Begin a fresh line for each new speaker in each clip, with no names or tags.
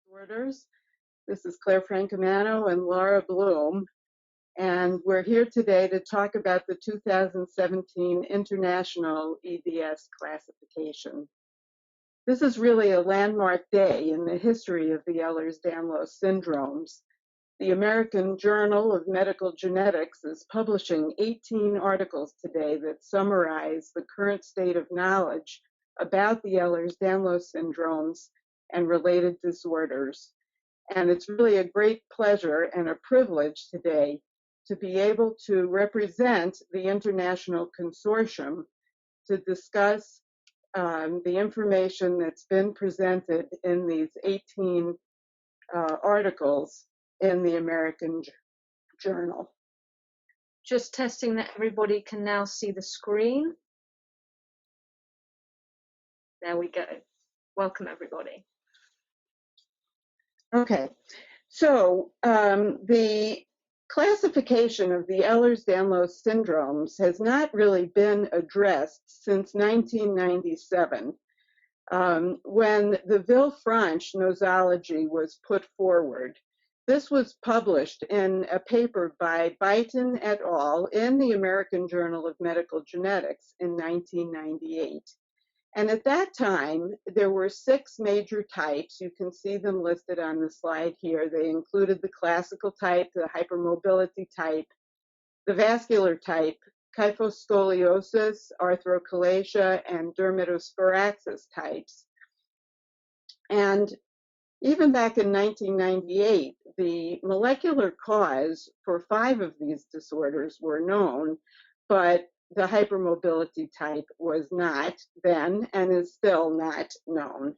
Disorders. This is Claire Francomano and Laura Bloom, and we're here today to talk about the 2017 International EDS classification. This is really a landmark day in the history of the Ehlers-Danlos syndromes. The American Journal of Medical Genetics is publishing 18 articles today that summarize the current state of knowledge about the Ehlers-Danlos syndromes and related disorders. And it's really a great pleasure and a privilege today to be able to represent the International Consortium to discuss the information that's been presented in these 18 articles in the American Journal.
Just testing that everybody can now see the screen. There we go. Welcome, everybody.
Okay, so the classification of the Ehlers-Danlos syndromes has not really been addressed since 1997, when the Villefranche nosology was put forward. This was published in a paper by Byton et al. In the American Journal of Medical Genetics in 1998. And at that time, there were 6 major types. You can see them listed on the slide here. They included the classical type, the hypermobility type, the vascular type, kyphoscoliosis, arthrochalasia, and dermatosparaxis types. And even back in 1998, the molecular cause for 5 of these disorders were known, but the hypermobility type was not then and is still not known.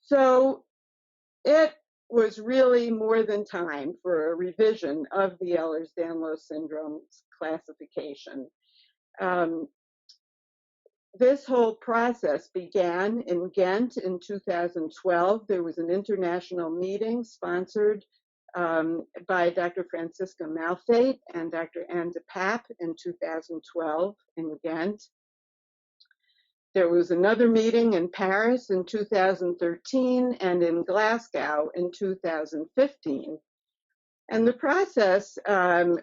So it was really more than time for a revision of the Ehlers-Danlos syndrome classification. This whole process began in Ghent in 2012. There was an international meeting sponsored by Dr. Franziska Malfate and Dr. Anne de Pape in 2012 in Ghent. There was another meeting in Paris in 2013 and in Glasgow in 2015. And the process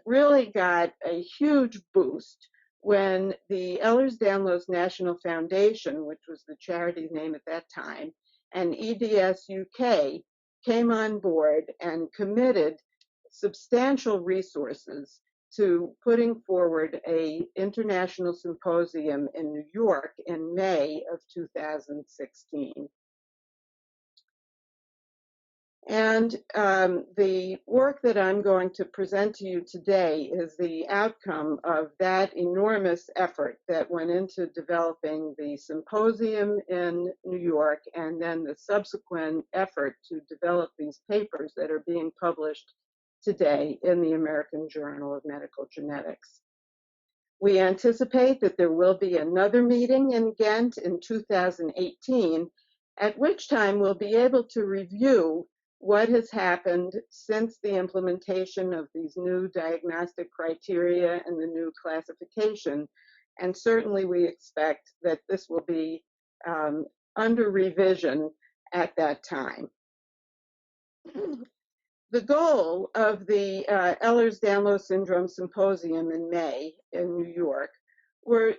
really got a huge boost when the Ehlers-Danlos National Foundation, which was the charity name at that time, and EDS UK came on board and committed substantial resources to putting forward an international symposium in New York in May of 2016. And the work that I'm going to present to you today is the outcome of that enormous effort that went into developing the symposium in New York and then the subsequent effort to develop these papers that are being published today in the American Journal of Medical Genetics. We anticipate that there will be another meeting in Ghent in 2018, at which time we'll be able to review what has happened since the implementation of these new diagnostic criteria and the new classification. And certainly we expect that this will be under revision at that time. The goal of the Ehlers-Danlos Syndrome Symposium in May in New York were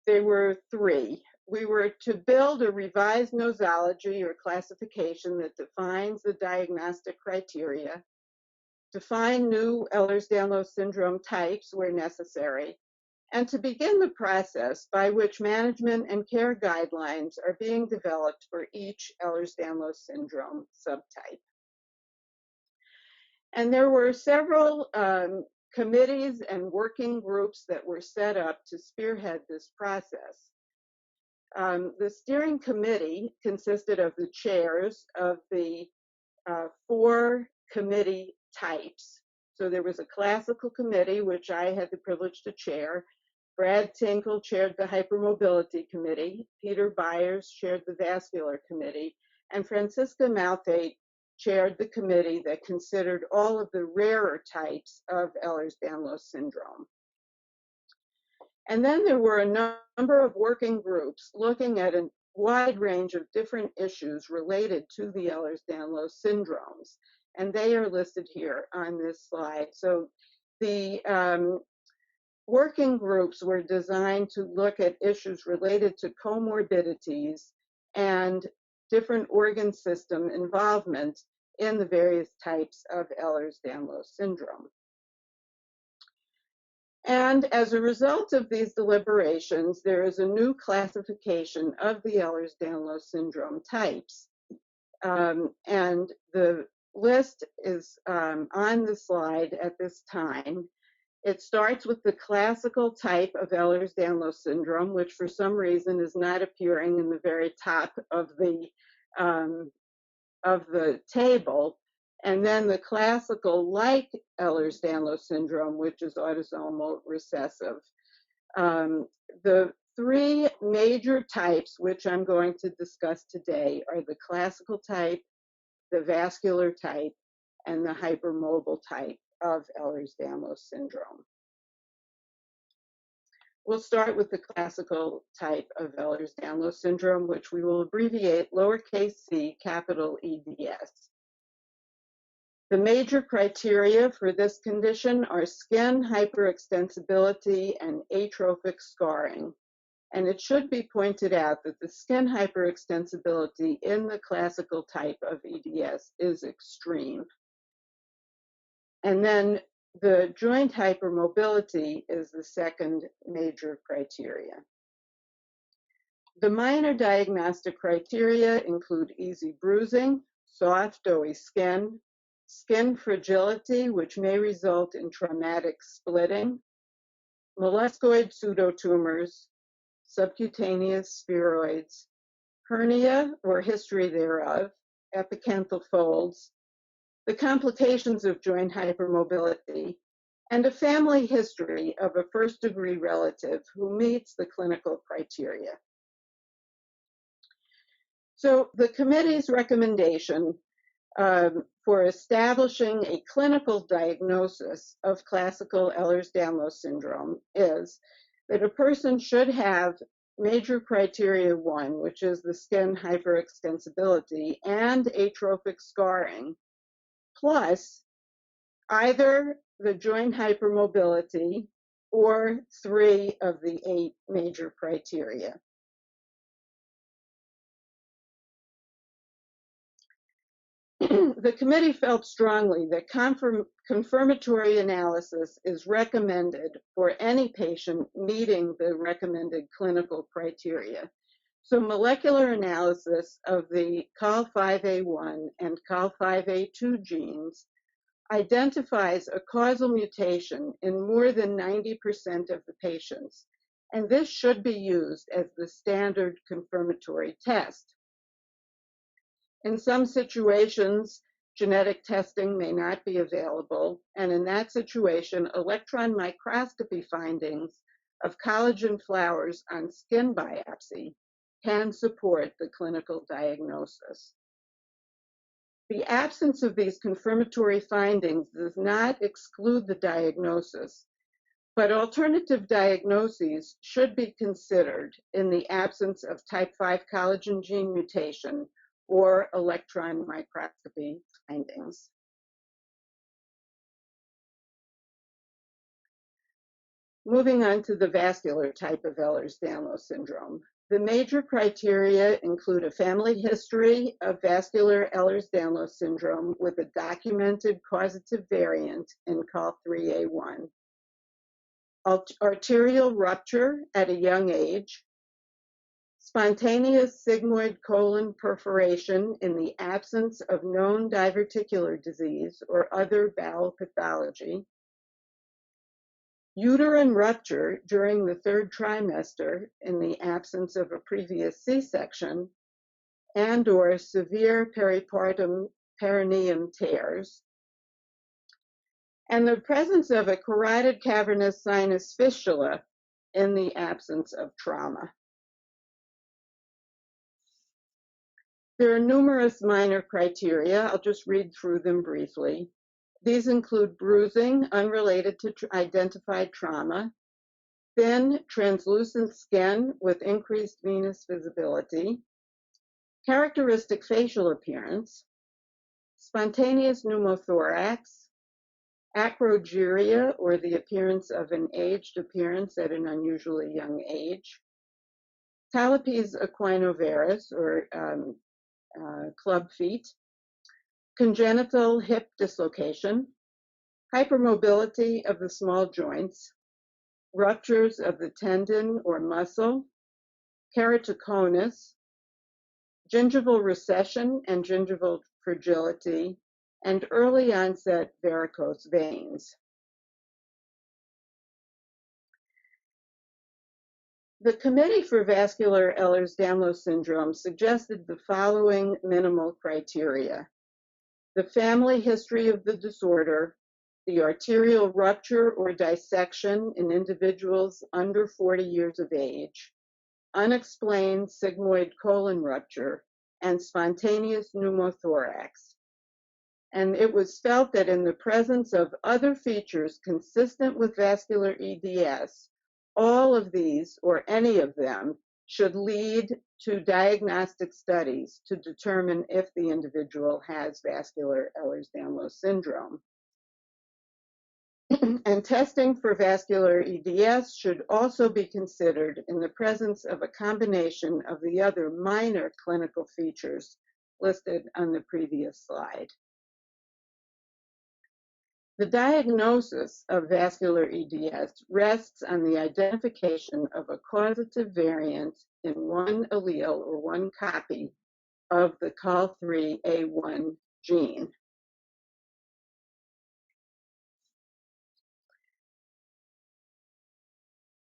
3. We were to build a revised nosology or classification that defines the diagnostic criteria, define new Ehlers-Danlos syndrome types where necessary, and to begin the process by which management and care guidelines are being developed for each Ehlers-Danlos syndrome subtype. And there were several committees and working groups that were set up to spearhead this process. The steering committee consisted of the chairs of the 4 committee types. So there was a classical committee, which I had the privilege to chair. Brad Tinkle chaired the hypermobility committee. Peter Byers chaired the vascular committee. And Franziska Malfate chaired the committee that considered all of the rarer types of Ehlers-Danlos syndrome. And then there were a number of working groups looking at wide range of different issues related to the Ehlers-Danlos syndromes, and they are listed here on this slide. So the working groups were designed to look at issues related to comorbidities and different organ system involvement in the various types of Ehlers-Danlos syndrome. And as a result of these deliberations, there is a new classification of the Ehlers-Danlos syndrome types. And the list is on the slide at this time. It starts with the classical type of Ehlers-Danlos syndrome, which for some reason is not appearing in the very top of the table, and then the classical like Ehlers-Danlos syndrome, which is autosomal recessive. The three major types, which I'm going to discuss today, are the classical type, the vascular type, and the hypermobile type of Ehlers-Danlos syndrome. We'll start with the classical type of Ehlers-Danlos syndrome, which we will abbreviate lowercase c, capital EDS. The major criteria for this condition are skin hyperextensibility and atrophic scarring. And it should be pointed out that the skin hyperextensibility in the classical type of EDS is extreme. And then the joint hypermobility is the second major criteria. The minor diagnostic criteria include easy bruising, soft, doughy skin, skin fragility, which may result in traumatic splitting, molluscoid pseudotumors, subcutaneous spheroids, hernia or history thereof, epicanthal folds, the complications of joint hypermobility, and a family history of a first-degree relative who meets the clinical criteria. So the committee's recommendation for establishing a clinical diagnosis of classical Ehlers-Danlos syndrome is that a person should have major criteria 1, which is the skin hyperextensibility and atrophic scarring, plus either the joint hypermobility or 3 of the 8 major criteria. The committee felt strongly that confirmatory analysis is recommended for any patient meeting the recommended clinical criteria. So molecular analysis of the COL5A1 and COL5A2 genes identifies a causal mutation in more than 90% of the patients, and this should be used as the standard confirmatory test. In some situations, genetic testing may not be available, and in that situation, electron microscopy findings of collagen flowers on skin biopsy can support the clinical diagnosis. The absence of these confirmatory findings does not exclude the diagnosis, but alternative diagnoses should be considered in the absence of type 5 collagen gene mutation or electron microscopy findings. Moving on to the vascular type of Ehlers-Danlos syndrome. The major criteria include a family history of vascular Ehlers-Danlos syndrome with a documented causative variant in COL3A1, arterial rupture at a young age, spontaneous sigmoid colon perforation in the absence of known diverticular disease or other bowel pathology, uterine rupture during the 3rd trimester in the absence of a previous C-section, and/or severe peripartum perineum tears, and the presence of a carotid cavernous sinus fistula in the absence of trauma. There are numerous minor criteria. I'll just read through them briefly. These include bruising unrelated to identified trauma, thin, translucent skin with increased venous visibility, characteristic facial appearance, spontaneous pneumothorax, acrogyria, or the appearance of an aged appearance at an unusually young age, talipes equinovarus, or club feet, congenital hip dislocation, hypermobility of the small joints, ruptures of the tendon or muscle, keratoconus, gingival recession and gingival fragility, and early onset varicose veins. The Committee for Vascular Ehlers-Danlos Syndrome suggested the following minimal criteria: the family history of the disorder, the arterial rupture or dissection in individuals under 40 years of age, unexplained sigmoid colon rupture, and spontaneous pneumothorax. And it was felt that in the presence of other features consistent with vascular EDS, all of these or any of them should lead to diagnostic studies to determine if the individual has vascular Ehlers-Danlos syndrome. And testing for vascular EDS should also be considered in the presence of a combination of the other minor clinical features listed on the previous slide. The diagnosis of vascular EDS rests on the identification of a causative variant in one allele or one copy of the COL3A1 gene.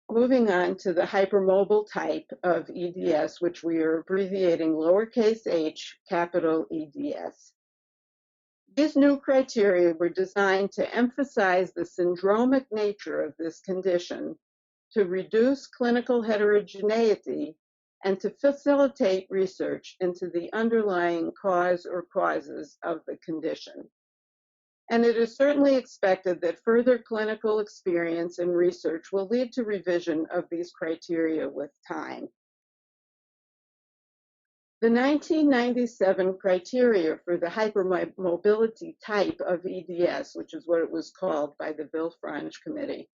Moving on to the hypermobile type of EDS, which we are abbreviating lowercase h, capital EDS. These new criteria were designed to emphasize the syndromic nature of this condition, to reduce clinical heterogeneity, and to facilitate research into the underlying cause or causes of the condition. And it is certainly expected that further clinical experience and research will lead to revision of these criteria with time. The 1997 criteria for the hypermobility type of EDS, which is what it was called by the Villefranche Committee,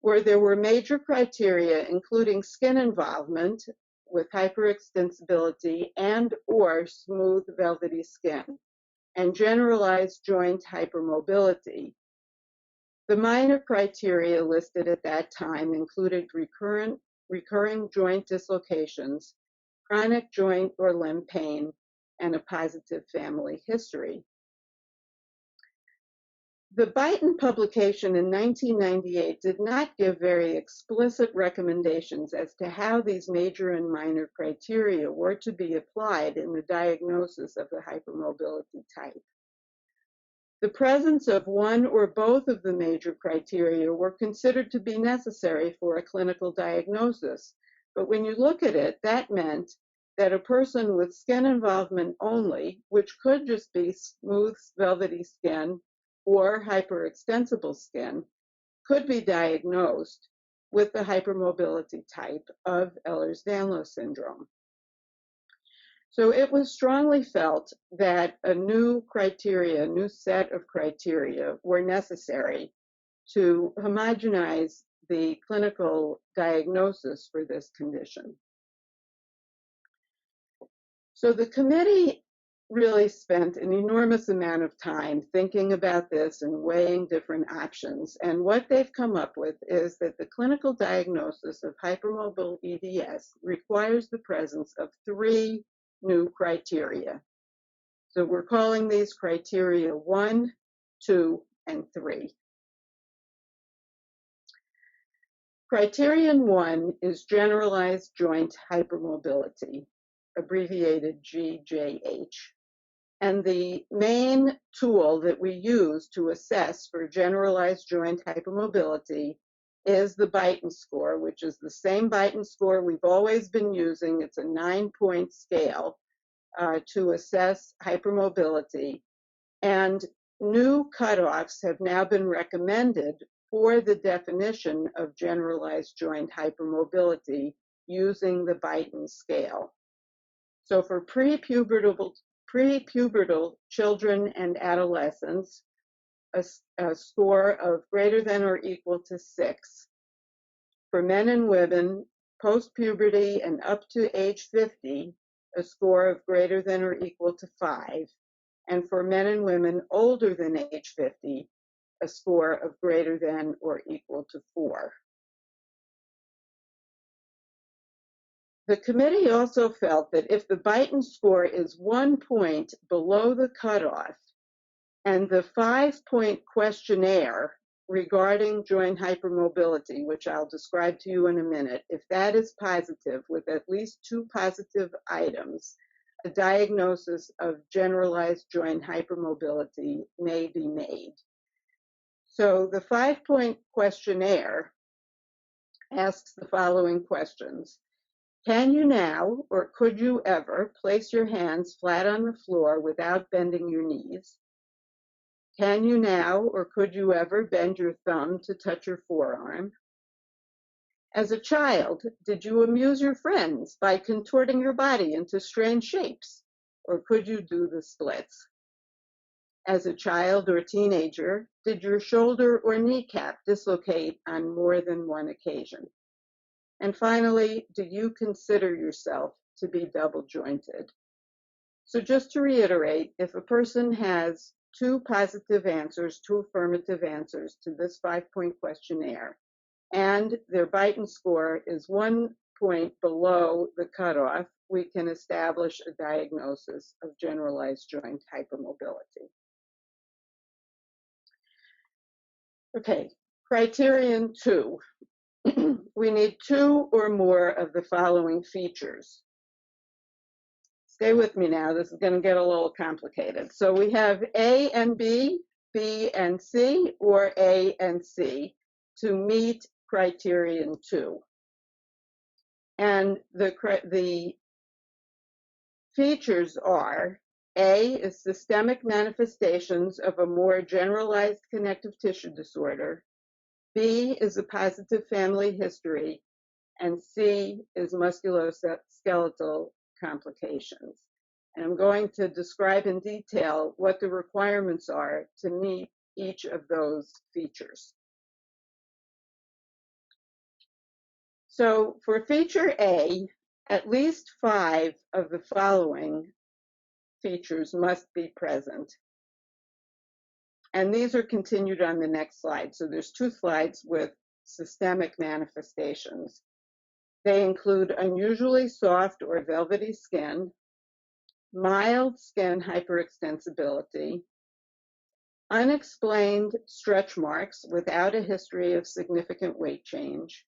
where there were major criteria including skin involvement with hyperextensibility and or smooth velvety skin, and generalized joint hypermobility. The minor criteria listed at that time included recurring joint dislocations, chronic joint or limb pain, and a positive family history. The Beighton publication in 1998 did not give very explicit recommendations as to how these major and minor criteria were to be applied in the diagnosis of the hypermobility type. The presence of one or both of the major criteria were considered to be necessary for a clinical diagnosis, but when you look at it, that meant that a person with skin involvement only, which could just be smooth, velvety skin or hyperextensible skin, could be diagnosed with the hypermobility type of Ehlers-Danlos syndrome. So it was strongly felt that a new set of criteria were necessary to homogenize the clinical diagnosis for this condition. So the committee really spent an enormous amount of time thinking about this and weighing different options. And what they've come up with is that the clinical diagnosis of hypermobile EDS requires the presence of 3 new criteria. So we're calling these criteria 1, 2, and 3. Criterion 1 is generalized joint hypermobility, abbreviated GJH. And the main tool that we use to assess for generalized joint hypermobility is the Beighton score, which is the same Beighton score we've always been using. It's a 9-point scale to assess hypermobility. And new cutoffs have now been recommended for the definition of generalized joint hypermobility using the Beighton scale. So for prepubertal children and adolescents, a score of greater than or equal to 6. For men and women, post-puberty and up to age 50, a score of greater than or equal to 5. And for men and women older than age 50, a score of greater than or equal to 4. The committee also felt that if the Beighton score is 1 point below the cutoff, and the 5-point questionnaire regarding joint hypermobility, which I'll describe to you in a minute, if that is positive with at least 2 positive items, a diagnosis of generalized joint hypermobility may be made. So the 5-point questionnaire asks the following questions. Can you now, or could you ever, place your hands flat on the floor without bending your knees? Can you now, or could you ever, bend your thumb to touch your forearm? As a child, did you amuse your friends by contorting your body into strange shapes, or could you do the splits? As a child or teenager, did your shoulder or kneecap dislocate on more than one occasion? And finally, do you consider yourself to be double jointed? So just to reiterate, if a person has 2 positive answers, 2 affirmative answers to this 5-point questionnaire, and their Beighton score is 1 point below the cutoff, we can establish a diagnosis of generalized joint hypermobility. Okay, criterion 2. We need 2 or more of the following features. Stay with me now, this is going to get a little complicated. So we have A and B, B and C, or A and C to meet criterion 2. And the features are: A is systemic manifestations of a more generalized connective tissue disorder, B is a positive family history, and C is musculoskeletal complications. And I'm going to describe in detail what the requirements are to meet each of those features. So for feature A, at least 5 of the following features must be present. And these are continued on the next slide. So there's 2 slides with systemic manifestations. They include unusually soft or velvety skin, mild skin hyperextensibility, unexplained stretch marks without a history of significant weight change,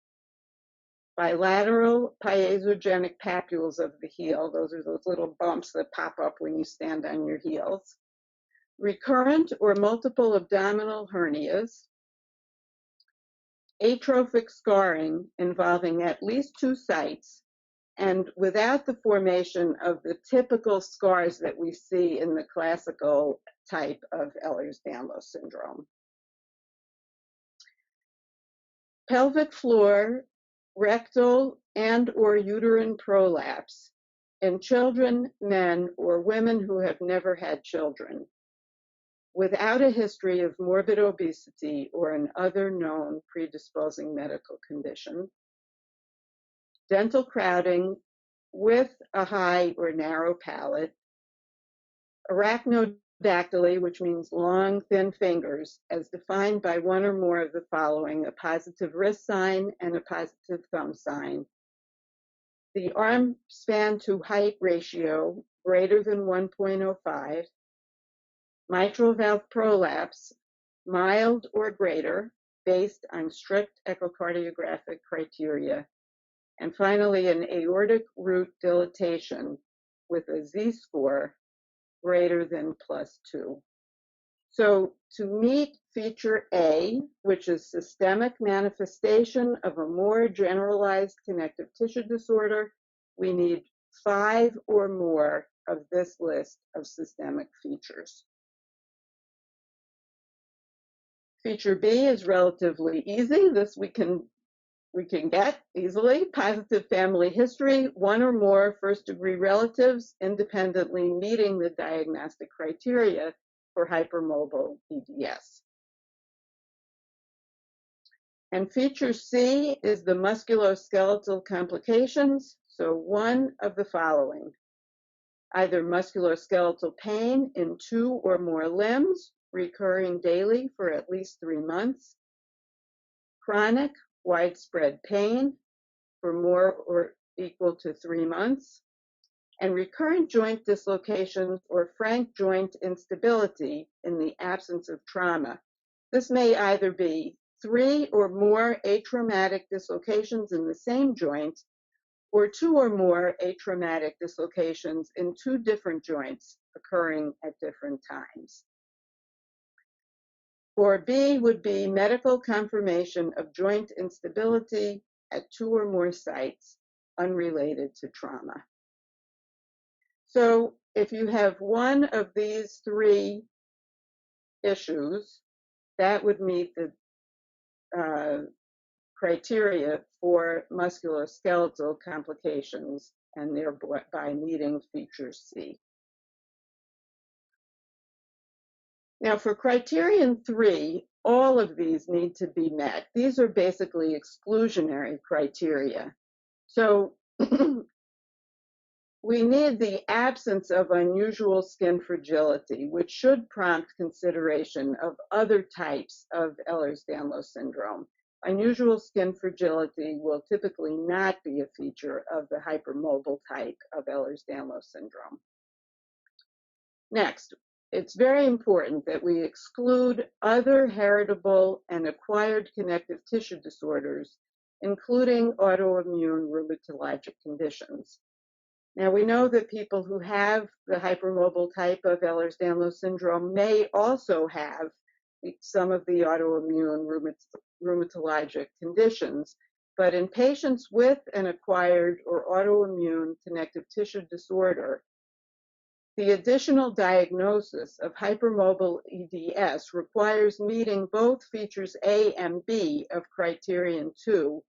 bilateral piezogenic papules of the heel, those are those little bumps that pop up when you stand on your heels, recurrent or multiple abdominal hernias, atrophic scarring involving at least 2 sites, and without the formation of the typical scars that we see in the classical type of Ehlers-Danlos syndrome. Pelvic floor, rectal, and or uterine prolapse in children, men, or women who have never had children, without a history of morbid obesity or an other known predisposing medical condition. Dental crowding with a high or narrow palate, arachnodactyly, which means long, thin fingers, as defined by 1 or more of the following: a positive wrist sign and a positive thumb sign. The arm span to height ratio greater than 1.05, mitral valve prolapse, mild or greater, based on strict echocardiographic criteria. And finally, an aortic root dilatation with a Z-score greater than +2. So to meet feature A, which is systemic manifestation of a more generalized connective tissue disorder, we need 5 or more of this list of systemic features. Feature B is relatively easy. This we can get easily. Positive family history, one or more first-degree relatives independently meeting the diagnostic criteria for hypermobile EDS. And feature C is the musculoskeletal complications, so one of the following: either musculoskeletal pain in 2 or more limbs, recurring daily for at least 3 months, chronic widespread pain for more or equal to 3 months, and recurrent joint dislocations or frank joint instability in the absence of trauma. This may either be 3 or more atraumatic dislocations in the same joint, or 2 or more atraumatic dislocations in 2 different joints occurring at different times. Or B would be medical confirmation of joint instability at 2 or more sites unrelated to trauma. So if you have one of these 3 issues, that would meet the criteria for musculoskeletal complications and thereby meeting feature C. Now for criterion 3, all of these need to be met. These are basically exclusionary criteria. So we need the absence of unusual skin fragility, which should prompt consideration of other types of Ehlers-Danlos syndrome. Unusual skin fragility will typically not be a feature of the hypermobile type of Ehlers-Danlos syndrome. Next, it's very important that we exclude other heritable and acquired connective tissue disorders, including autoimmune rheumatologic conditions. Now, we know that people who have the hypermobile type of Ehlers-Danlos syndrome may also have some of the autoimmune rheumatologic conditions, but in patients with an acquired or autoimmune connective tissue disorder, the additional diagnosis of hypermobile EDS requires meeting both features A and B of criterion 2.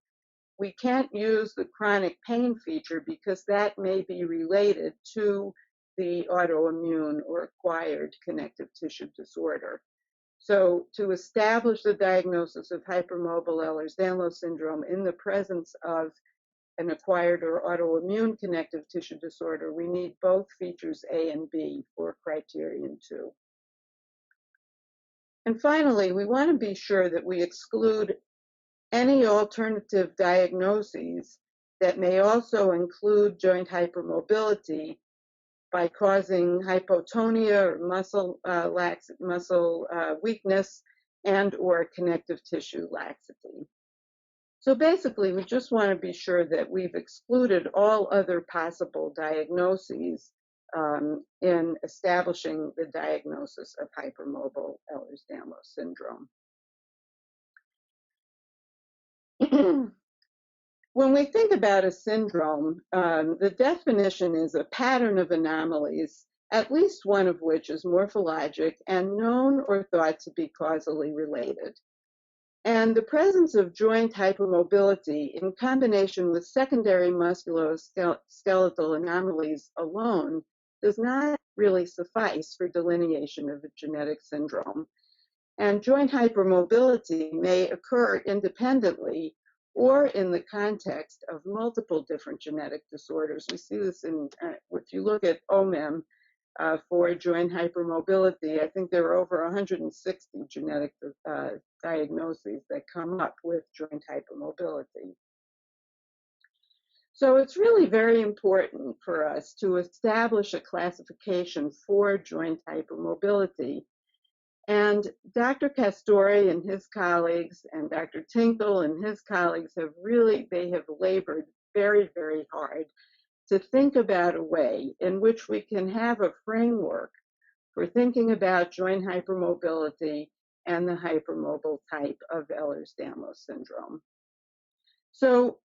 We can't use the chronic pain feature because that may be related to the autoimmune or acquired connective tissue disorder. So to establish the diagnosis of hypermobile Ehlers-Danlos syndrome in the presence of an acquired or autoimmune connective tissue disorder, we need both features A and B for criterion 2. And finally, we want to be sure that we exclude any alternative diagnoses that may also include joint hypermobility by causing hypotonia or muscle weakness and or connective tissue laxity. So basically, we just want to be sure that we've excluded all other possible diagnoses in establishing the diagnosis of hypermobile Ehlers-Danlos syndrome. When we think about a syndrome, the definition is a pattern of anomalies, at least one of which is morphologic and known or thought to be causally related. And the presence of joint hypermobility in combination with secondary musculoskeletal anomalies alone does not really suffice for delineation of a genetic syndrome. And joint hypermobility may occur independently or in the context of multiple different genetic disorders. We see this if you look at OMIM for joint hypermobility, I think there are over 160 genetic diagnoses that come up with joint hypermobility. So it's really very important for us to establish a classification for joint hypermobility. And Dr. Castori and his colleagues and Dr. Tinkle and his colleagues have labored very, very hard to think about a way in which we can have a framework for thinking about joint hypermobility and the hypermobile type of Ehlers-Danlos syndrome. So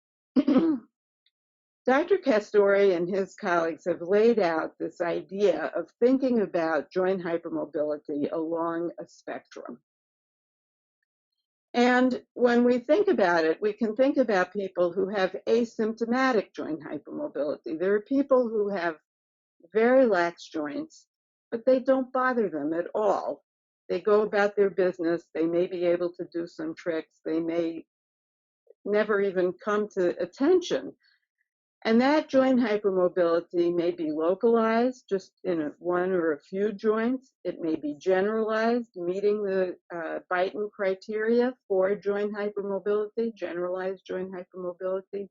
Dr. Castori and his colleagues have laid out this idea of thinking about joint hypermobility along a spectrum. And when we think about it, we can think about people who have asymptomatic joint hypermobility. There are people who have very lax joints, but they don't bother them at all. They go about their business. They may be able to do some tricks. They may never even come to attention. And that joint hypermobility may be localized just in one or a few joints. It may be generalized, meeting the Beighton criteria for joint hypermobility, generalized joint hypermobility,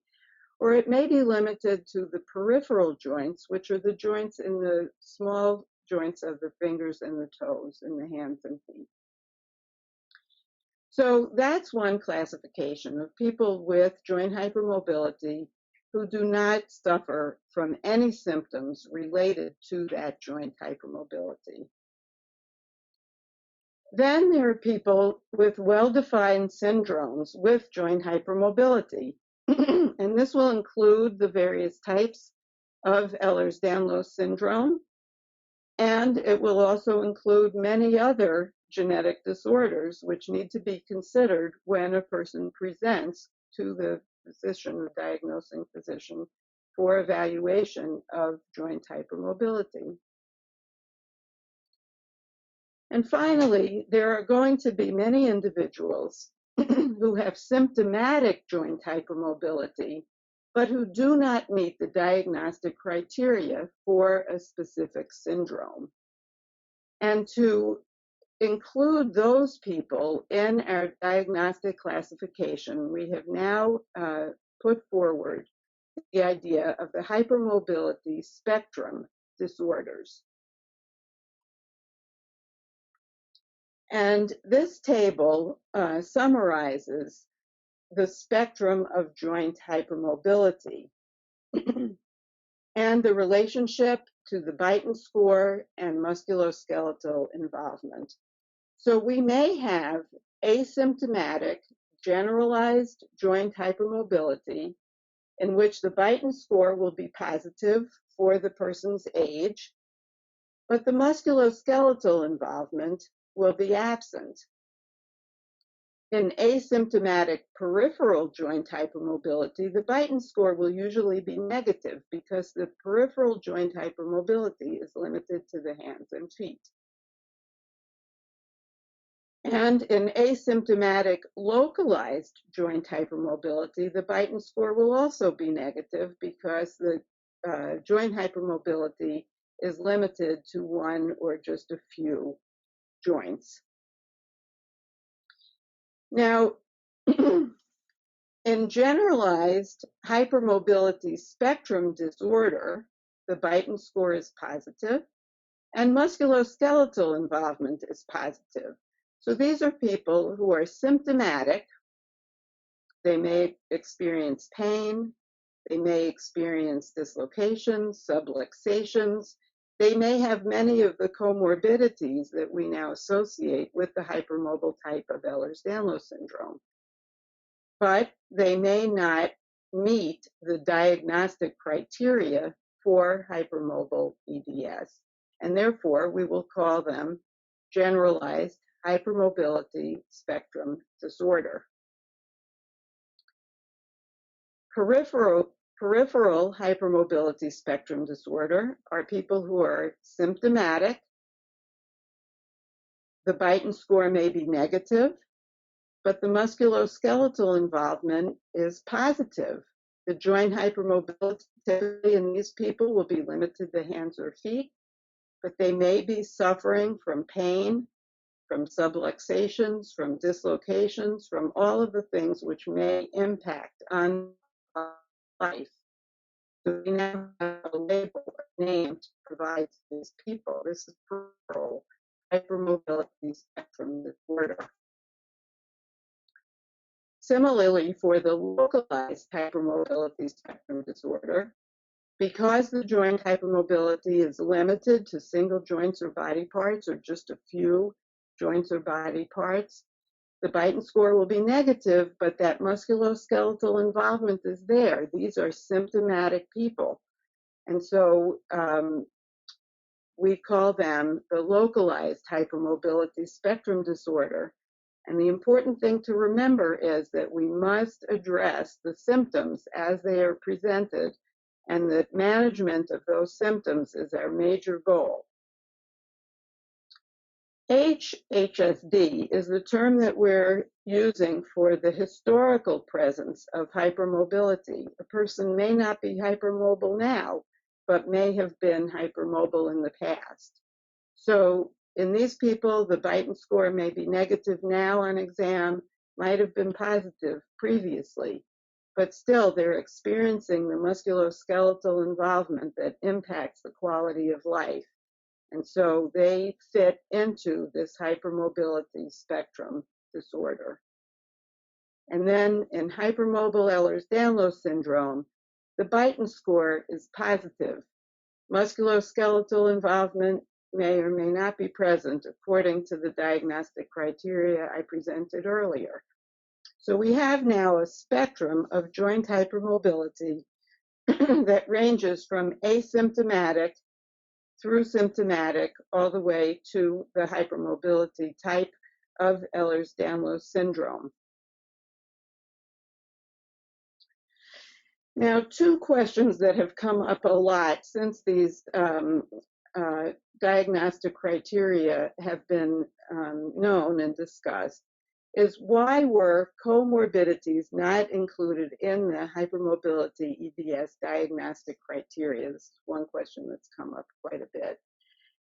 or it may be limited to the peripheral joints, which are the joints in the small joints of the fingers and the toes in the hands and feet. So that's one classification of people with joint hypermobility who do not suffer from any symptoms related to that joint hypermobility. Then there are people with well-defined syndromes with joint hypermobility. And this will include the various types of Ehlers-Danlos syndrome, and it will also include many other genetic disorders which need to be considered when a person presents to the physician or diagnosing physician for evaluation of joint hypermobility. And finally, there are going to be many individuals who have symptomatic joint hypermobility, but who do not meet the diagnostic criteria for a specific syndrome. And to include those people in our diagnostic classification, we have now put forward the idea of the hypermobility spectrum disorders. And this table summarizes the spectrum of joint hypermobility and the relationship to the Beighton score and musculoskeletal involvement. So we may have asymptomatic generalized joint hypermobility in which the Beighton score will be positive for the person's age, but the musculoskeletal involvement will be absent. In asymptomatic peripheral joint hypermobility, the Beighton score will usually be negative because the peripheral joint hypermobility is limited to the hands and feet. And in asymptomatic localized joint hypermobility, the Beighton score will also be negative because the joint hypermobility is limited to one or just a few joints. Now, in generalized hypermobility spectrum disorder, the Beighton score is positive and musculoskeletal involvement is positive. So these are people who are symptomatic. They may experience pain. They may experience dislocations, subluxations. They may have many of the comorbidities that we now associate with the hypermobile type of Ehlers-Danlos syndrome. But they may not meet the diagnostic criteria for hypermobile EDS, and therefore we will call them generalized hypermobility spectrum disorder. Peripheral hypermobility spectrum disorder are people who are symptomatic. The Beighton score may be negative, but the musculoskeletal involvement is positive. The joint hypermobility in these people will be limited to hands or feet, but they may be suffering from pain, from subluxations, from dislocations, from all of the things which may impact on life. So we now have a label, a name to provide to these people. This is peripheral hypermobility spectrum disorder. Similarly, for the localized hypermobility spectrum disorder, because the joint hypermobility is limited to single joints or body parts or just a few joints or body parts, the Beighton score will be negative, but that musculoskeletal involvement is there. These are symptomatic people. And so we call them the localized hypermobility spectrum disorder. And the important thing to remember is that we must address the symptoms as they are presented, and that management of those symptoms is our major goal. HHSD is the term that we're using for the historical presence of hypermobility. A person may not be hypermobile now, but may have been hypermobile in the past. So in these people, the Beighton score may be negative now on exam, might have been positive previously, but still they're experiencing the musculoskeletal involvement that impacts the quality of life. And so they fit into this hypermobility spectrum disorder. And then in hypermobile Ehlers-Danlos syndrome, the Beighton score is positive. Musculoskeletal involvement may or may not be present according to the diagnostic criteria I presented earlier. So we have now a spectrum of joint hypermobility that ranges from asymptomatic through symptomatic all the way to the hypermobility type of Ehlers-Danlos syndrome. Now, two questions that have come up a lot since these diagnostic criteria have been known and discussed is why were comorbidities not included in the hypermobility EDS diagnostic criteria? This is one question that's come up quite a bit.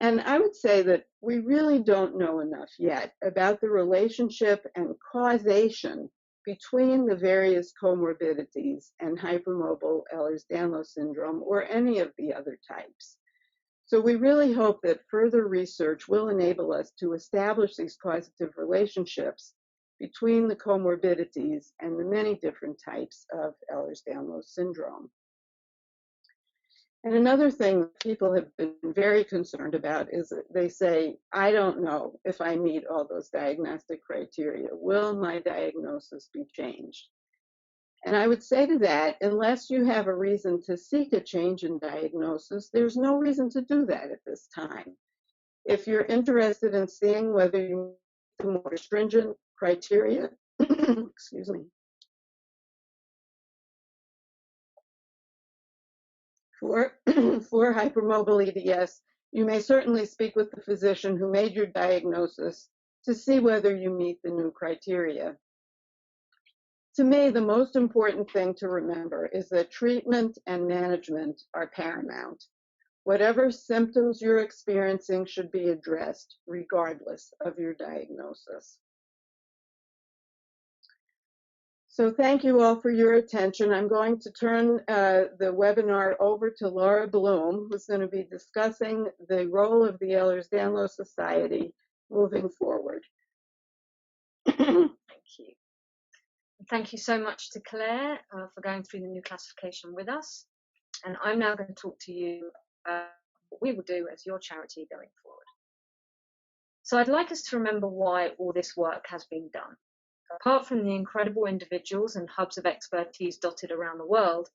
And I would say that we really don't know enough yet about the relationship and causation between the various comorbidities and hypermobile Ehlers-Danlos syndrome or any of the other types. So we really hope that further research will enable us to establish these causative relationships between the comorbidities and the many different types of Ehlers-Danlos syndrome. And another thing people have been very concerned about is that they say, I don't know if I meet all those diagnostic criteria. Will my diagnosis be changed? And I would say to that, unless you have a reason to seek a change in diagnosis, there's no reason to do that at this time. If you're interested in seeing whether you meet the more stringent criteria, excuse me, for hypermobile EDS, you may certainly speak with the physician who made your diagnosis to see whether you meet the new criteria. To me, the most important thing to remember is that treatment and management are paramount. Whatever symptoms you're experiencing should be addressed regardless of your diagnosis. So thank you all for your attention. I'm going to turn the webinar over to Laura Bloom, who's going to be discussing the role of the Ehlers-Danlos Society moving forward.
Thank you. Thank you so much to Claire for going through the new classification with us. And I'm now going to talk to you about what we will do as your charity going forward. So I'd like us to remember why all this work has been done. Apart from the incredible individuals and hubs of expertise dotted around the world,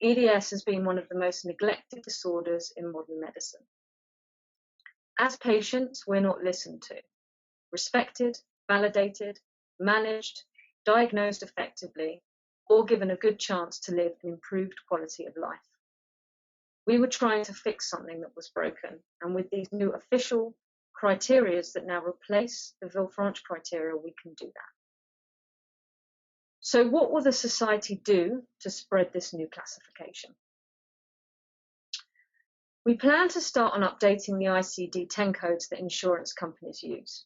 EDS has been one of the most neglected disorders in modern medicine. As patients, we're not listened to, respected, validated, managed, diagnosed effectively, or given a good chance to live an improved quality of life. We were trying to fix something that was broken, and with these new official criteria that now replace the Villefranche criteria, we can do that. So what will the society do to spread this new classification? We plan to start on updating the ICD-10 codes that insurance companies use.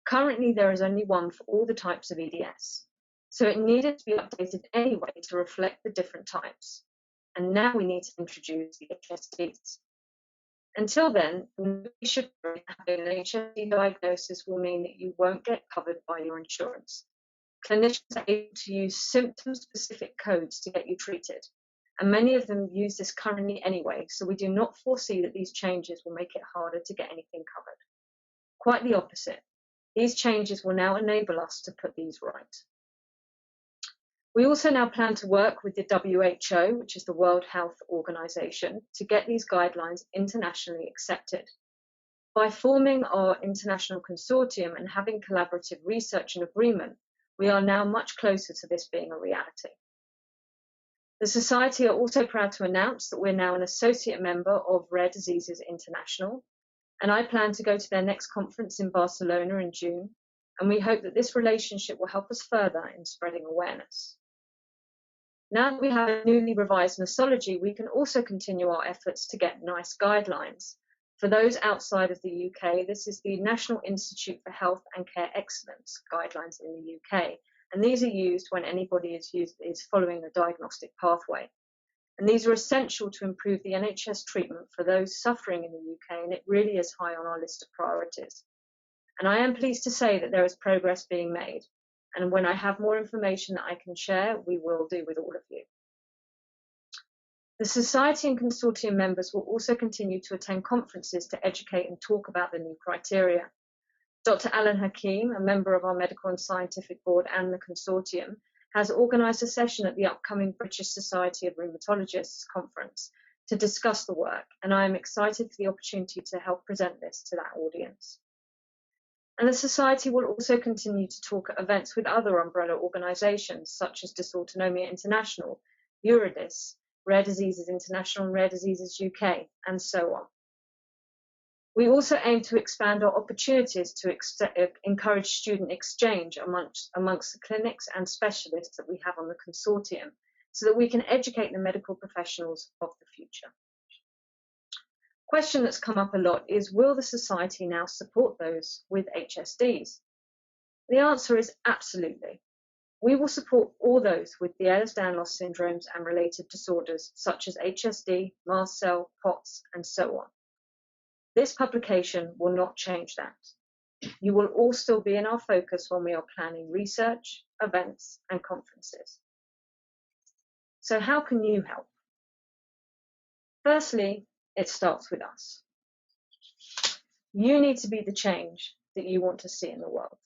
Currently, there is only one for all the types of EDS, so it needed to be updated anyway to reflect the different types. And now we need to introduce the HSDs. Until then, we should having an HSD diagnosis will mean that you won't get covered by your insurance. Clinicians are able to use symptom-specific codes to get you treated, and many of them use this currently anyway, so we do not foresee that these changes will make it harder to get anything covered. Quite the opposite. These changes will now enable us to put these right. We also now plan to work with the WHO, which is the World Health Organization, to get these guidelines internationally accepted. By forming our international consortium and having collaborative research and agreement, we are now much closer to this being a reality. The Society are also proud to announce that we're now an associate member of Rare Diseases International, and I plan to go to their next conference in Barcelona in June, and we hope that this relationship will help us further in spreading awareness. Now that we have a newly revised nosology, we can also continue our efforts to get NICE guidelines. For those outside of the UK, this is the National Institute for Health and Care Excellence guidelines in the UK, and these are used when anybody is following a diagnostic pathway. And these are essential to improve the NHS treatment for those suffering in the UK, and it really is high on our list of priorities. And I am pleased to say that there is progress being made. And when I have more information that I can share, we will do with all of you. The Society and consortium members will also continue to attend conferences to educate and talk about the new criteria. Dr. Alan Hakim, a member of our Medical and Scientific Board and the consortium, has organised a session at the upcoming British Society of Rheumatologists conference to discuss the work, and I am excited for the opportunity to help present this to that audience. And the Society will also continue to talk at events with other umbrella organisations such as Dysautonomia International, Eurodis, Rare Diseases International and Rare Diseases UK, and so on. We also aim to expand our opportunities to encourage student exchange amongst the clinics and specialists that we have on the consortium, so that we can educate the medical professionals of the future. Question that's come up a lot is, will the Society now support those with HSDs? The answer is absolutely. We will support all those with the Ehlers-Danlos syndromes and related disorders such as HSD, mast cell, POTS, and so on. This publication will not change that. You will all still be in our focus when we are planning research, events, and conferences. So how can you help? Firstly, it starts with us. You need to be the change that you want to see in the world.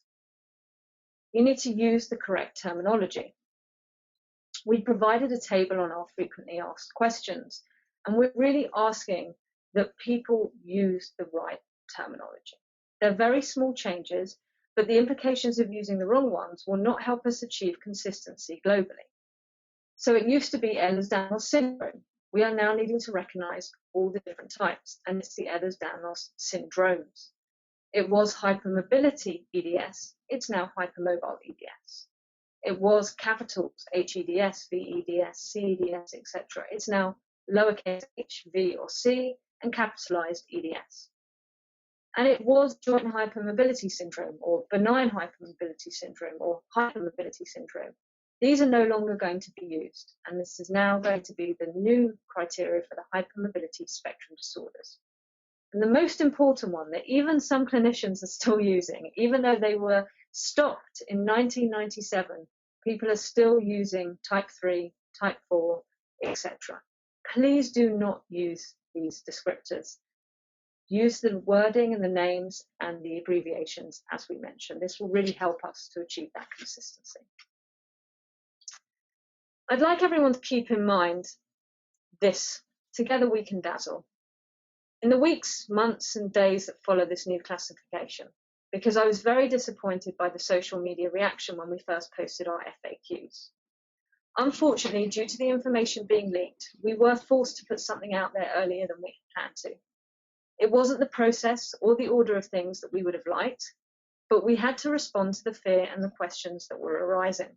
You need to use the correct terminology. We provided a table on our frequently asked questions, and we're really asking that people use the right terminology. They're very small changes, but the implications of using the wrong ones will not help us achieve consistency globally. So it used to be Ehlers-Danlos syndrome. We are now needing to recognize all the different types, and it's the Ehlers-Danlos syndromes. It was hypermobility EDS, it's now hypermobile EDS. It was capitals HEDS, VEDS, CEDS, etc. It's now lowercase h, v, or c, and capitalized EDS. And it was joint hypermobility syndrome, or benign hypermobility syndrome, or hypermobility syndrome. These are no longer going to be used, and this is now going to be the new criteria for the hypermobility spectrum disorders. And the most important one that even some clinicians are still using, even though they were stopped in 1997, people are still using type 3, type 4, etc. Please do not use these descriptors. Use the wording and the names and the abbreviations as we mentioned. This will really help us to achieve that consistency. I'd like everyone to keep in mind this: together we can dazzle. In the weeks, months and days that follow this new classification, because I was very disappointed by the social media reaction when we first posted our FAQs. Unfortunately, due to the information being leaked, we were forced to put something out there earlier than we had planned to. It wasn't the process or the order of things that we would have liked, but we had to respond to the fear and the questions that were arising.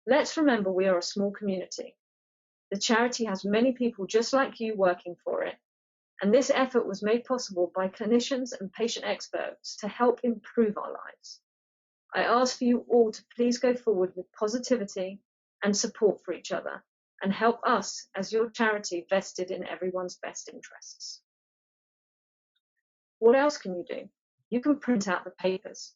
Let's remember we are a small community. The charity has many people just like you working for it, and this effort was made possible by clinicians and patient experts to help improve our lives. I ask for you all to please go forward with positivity and support for each other, and help us as your charity vested in everyone's best interests. What else can you do? You can print out the papers,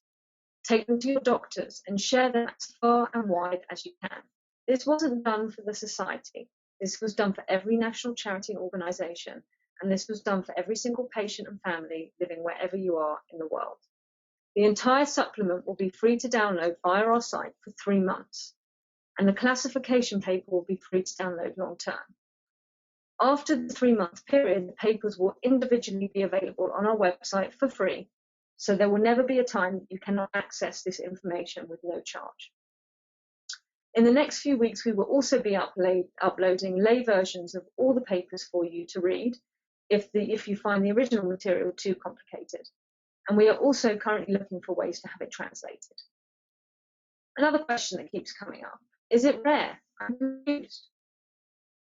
take them to your doctors and share them as far and wide as you can. This wasn't done for the Society. This was done for every national charity and organisation, and this was done for every single patient and family living wherever you are in the world. The entire supplement will be free to download via our site for 3 months, and the classification paper will be free to download long term. After the 3-month period, the papers will individually be available on our website for free, so there will never be a time you cannot access this information with no charge. In the next few weeks, we will also be uploading lay versions of all the papers for you to read if you find the original material too complicated. And we are also currently looking for ways to have it translated. Another question that keeps coming up, is it rare? I'm confused.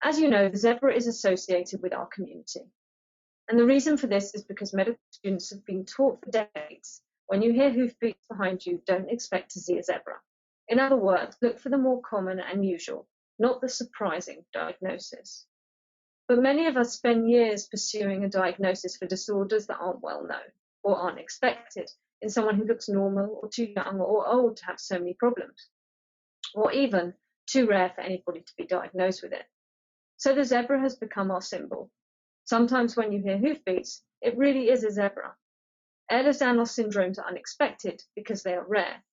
As you know, the zebra is associated with our community. And the reason for this is because medical students have been taught for decades, when you hear hoofbeats behind you, don't expect to see a zebra. In other words, look for the more common and usual, not the surprising diagnosis. But many of us spend years pursuing a diagnosis for disorders that aren't well known or aren't expected in someone who looks normal or too young or old to have so many problems, or even too rare for anybody to be diagnosed with it. So the zebra has become our symbol. Sometimes when you hear hoofbeats, it really is a zebra. Ehlers-Danlos syndromes are unexpected because they are rare,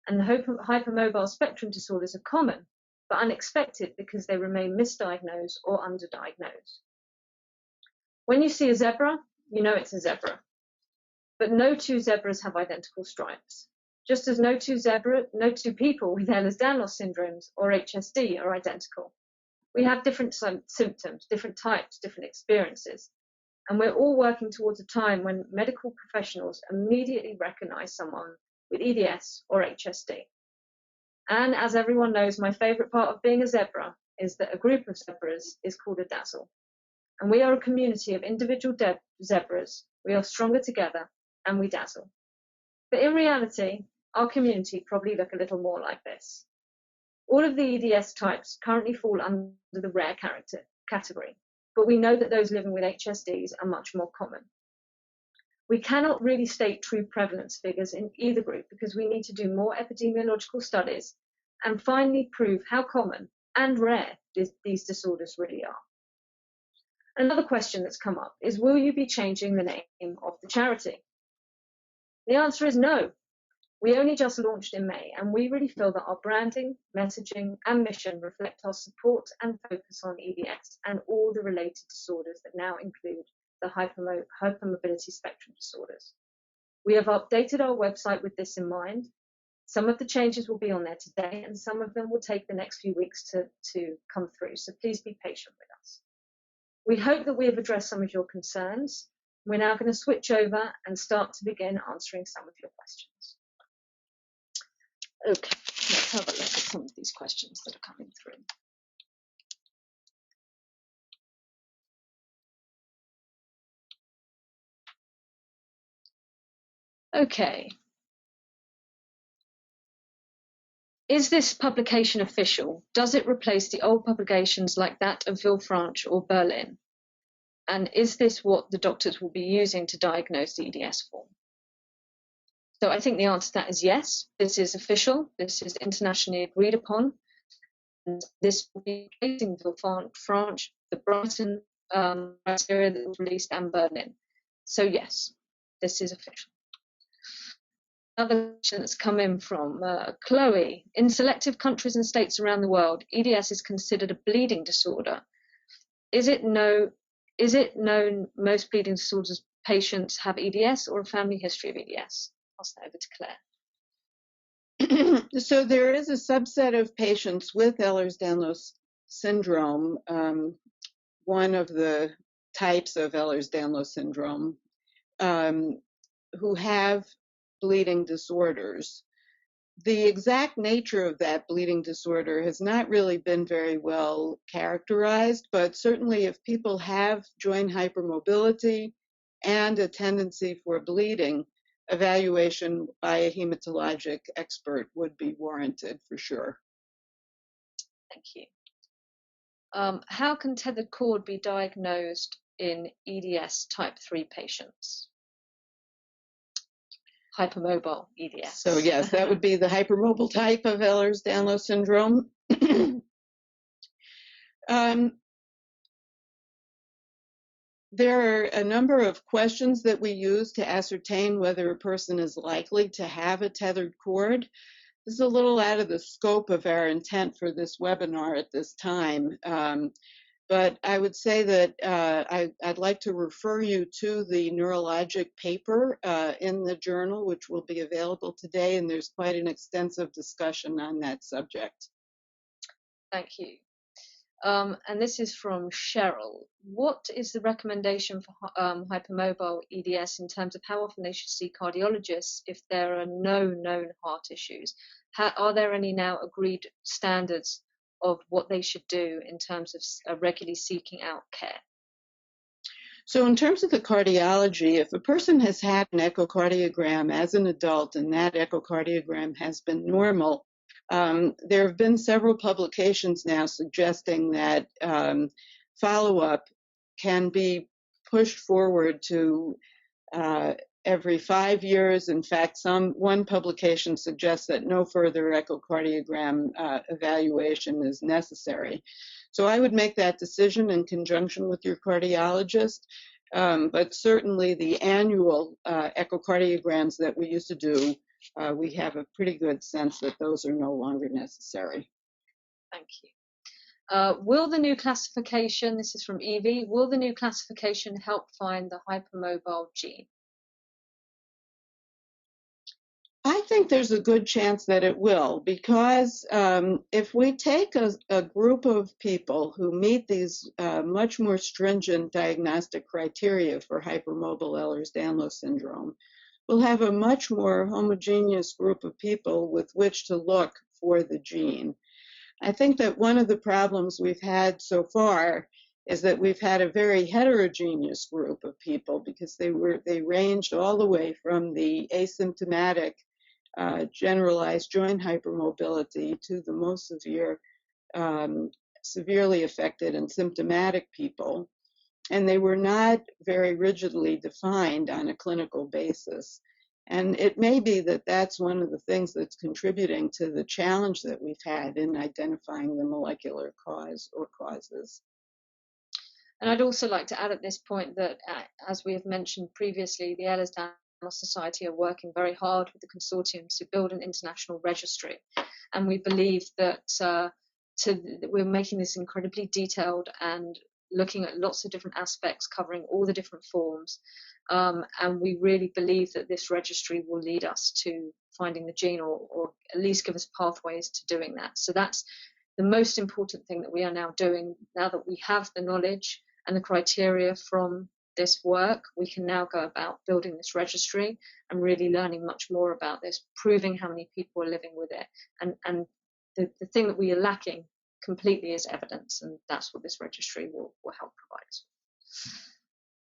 and the hypermobile spectrum disorders are common, but unexpected because they remain misdiagnosed or underdiagnosed. When you see a zebra, you know it's a zebra. But no two zebras have identical stripes. Just as no two people with Ehlers-Danlos syndromes or HSD are identical. We have different symptoms, different types, different experiences. And we're all working towards a time when medical professionals immediately recognize someone with EDS or HSD. And as everyone knows, my favorite part of being a zebra is that a group of zebras is called a dazzle. And we are a community of individual zebras. We are stronger together and we dazzle. But in reality, our community probably look a little more like this. All of the EDS types currently fall under the rare category, but we know that those living with HSDs are much more common. We cannot really state true prevalence figures in either group because we need to do more epidemiological studies and finally prove how common and rare these disorders really are. Another question that's come up is, will you be changing the name of the charity? The answer is no. We only just launched in May, and we really feel that our branding, messaging, and mission reflect our support and focus on EDS and all the related disorders that now include the hypermobility spectrum disorders. We have updated our website with this in mind. Some of the changes will be on there today, and some of them will take the next few weeks to come through, so please be patient with us. We hope that we have addressed some of your concerns. We're now going to switch over and start to begin answering some of your questions. Okay, let's have a look at some of these questions that are coming through. Okay. Is this publication official? Does it replace the old publications like that of Villefranche or Berlin? And is this what the doctors will be using to diagnose the EDS form? So I think the answer to that is yes. This is official. This is internationally agreed upon. And this will be replacing Villefranche, the Brighton criteria that was released, and Berlin. So yes, this is official. Another question that's come in from Chloe. In selective countries and states around the world, EDS is considered a bleeding disorder. Is it known most bleeding disorders patients have EDS or a family history of EDS? I'll pass that over to Claire.
So there is a subset of patients with Ehlers-Danlos syndrome, one of the types of Ehlers-Danlos syndrome, who have bleeding disorders. The exact nature of that bleeding disorder has not really been very well characterized, but certainly if people have joint hypermobility and a tendency for bleeding, evaluation by a hematologic expert would be warranted for sure.
Thank you. How can tethered cord be diagnosed in EDS type 3 patients? Hypermobile EDS.
So yes, that would be the hypermobile type of Ehlers-Danlos syndrome. There are a number of questions that we use to ascertain whether a person is likely to have a tethered cord. This is a little out of the scope of our intent for this webinar at this time, but I would say that I'd like to refer you to the neurologic paper in the journal, which will be available today, and there's quite an extensive discussion on that subject.
Thank you. And this is from Cheryl. What is the recommendation for hypermobile EDS in terms of how often they should see cardiologists if there are no known heart issues? Are there any now agreed standards of what they should do in terms of regularly seeking out care?
So in terms of the cardiology, if a person has had an echocardiogram as an adult and that echocardiogram has been normal, there have been several publications now suggesting that follow-up can be pushed forward to every 5 years. In fact, one publication suggests that no further echocardiogram evaluation is necessary. So I would make that decision in conjunction with your cardiologist. But certainly the annual echocardiograms that we used to do, we have a pretty good sense that those are no longer necessary.
Thank you. Will the new classification, this is from Evie, will the new classification help find the hypermobile gene?
I think there's a good chance that it will, because if we take a group of people who meet these much more stringent diagnostic criteria for hypermobile Ehlers-Danlos syndrome, we'll have a much more homogeneous group of people with which to look for the gene. I think that one of the problems we've had so far is that we've had a very heterogeneous group of people, because they ranged all the way from the asymptomatic generalized joint hypermobility to the most severe, severely affected and symptomatic people. And they were not very rigidly defined on a clinical basis. And it may be that that's one of the things that's contributing to the challenge that we've had in identifying the molecular cause or causes.
And I'd also like to add at this point that, as we have mentioned previously, the Ehlers-Danlos Society are working very hard with the consortium to build an international registry, and we believe that we're making this incredibly detailed and looking at lots of different aspects, covering all the different forms, and we really believe that this registry will lead us to finding the gene, or at least give us pathways to doing that. So that's the most important thing that we are now doing. Now that we have the knowledge and the criteria from this work, we can now go about building this registry and really learning much more about this, proving how many people are living with it. And the thing that we are lacking completely is evidence, and that's what this registry will help provide us with.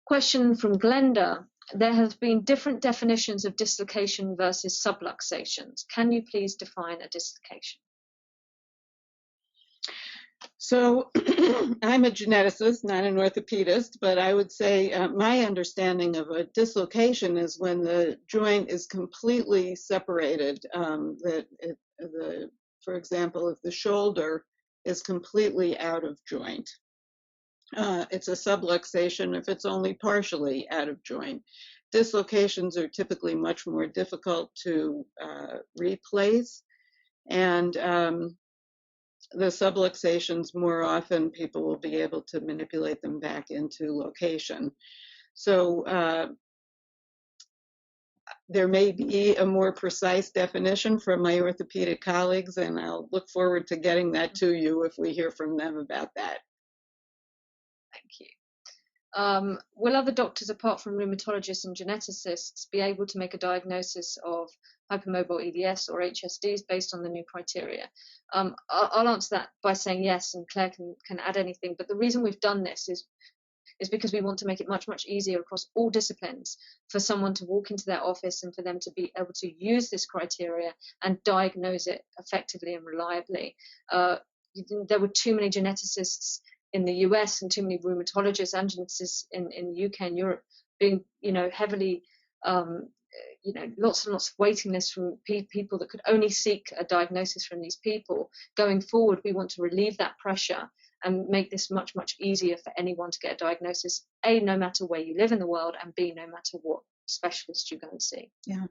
Question from Glenda. There have been different definitions of dislocation versus subluxations. Can you please define a dislocation?
So I'm a geneticist, not an orthopedist, but I would say my understanding of a dislocation is when the joint is completely separated. For example, if the shoulder is completely out of joint. It's a subluxation if it's only partially out of joint. Dislocations are typically much more difficult to replace, and the subluxations, more often people will be able to manipulate them back into location. So there may be a more precise definition from my orthopedic colleagues, and I'll look forward to getting that to you if we hear from them about that.
Thank you. Will other doctors, apart from rheumatologists and geneticists, be able to make a diagnosis of hypermobile EDS or HSDs based on the new criteria? I'll answer that by saying yes, and Claire can add anything. But the reason we've done this is because we want to make it much, much easier across all disciplines for someone to walk into their office and for them to be able to use this criteria and diagnose it effectively and reliably. There were too many geneticists in the US and too many rheumatologists and geneticists in the UK and Europe being, heavily, lots and lots of waiting lists from people that could only seek a diagnosis from these people. Going forward, we want to relieve that pressure and make this much, much easier for anyone to get a diagnosis, A, no matter where you live in the world, and B, no matter what specialist you go and see.
Yeah.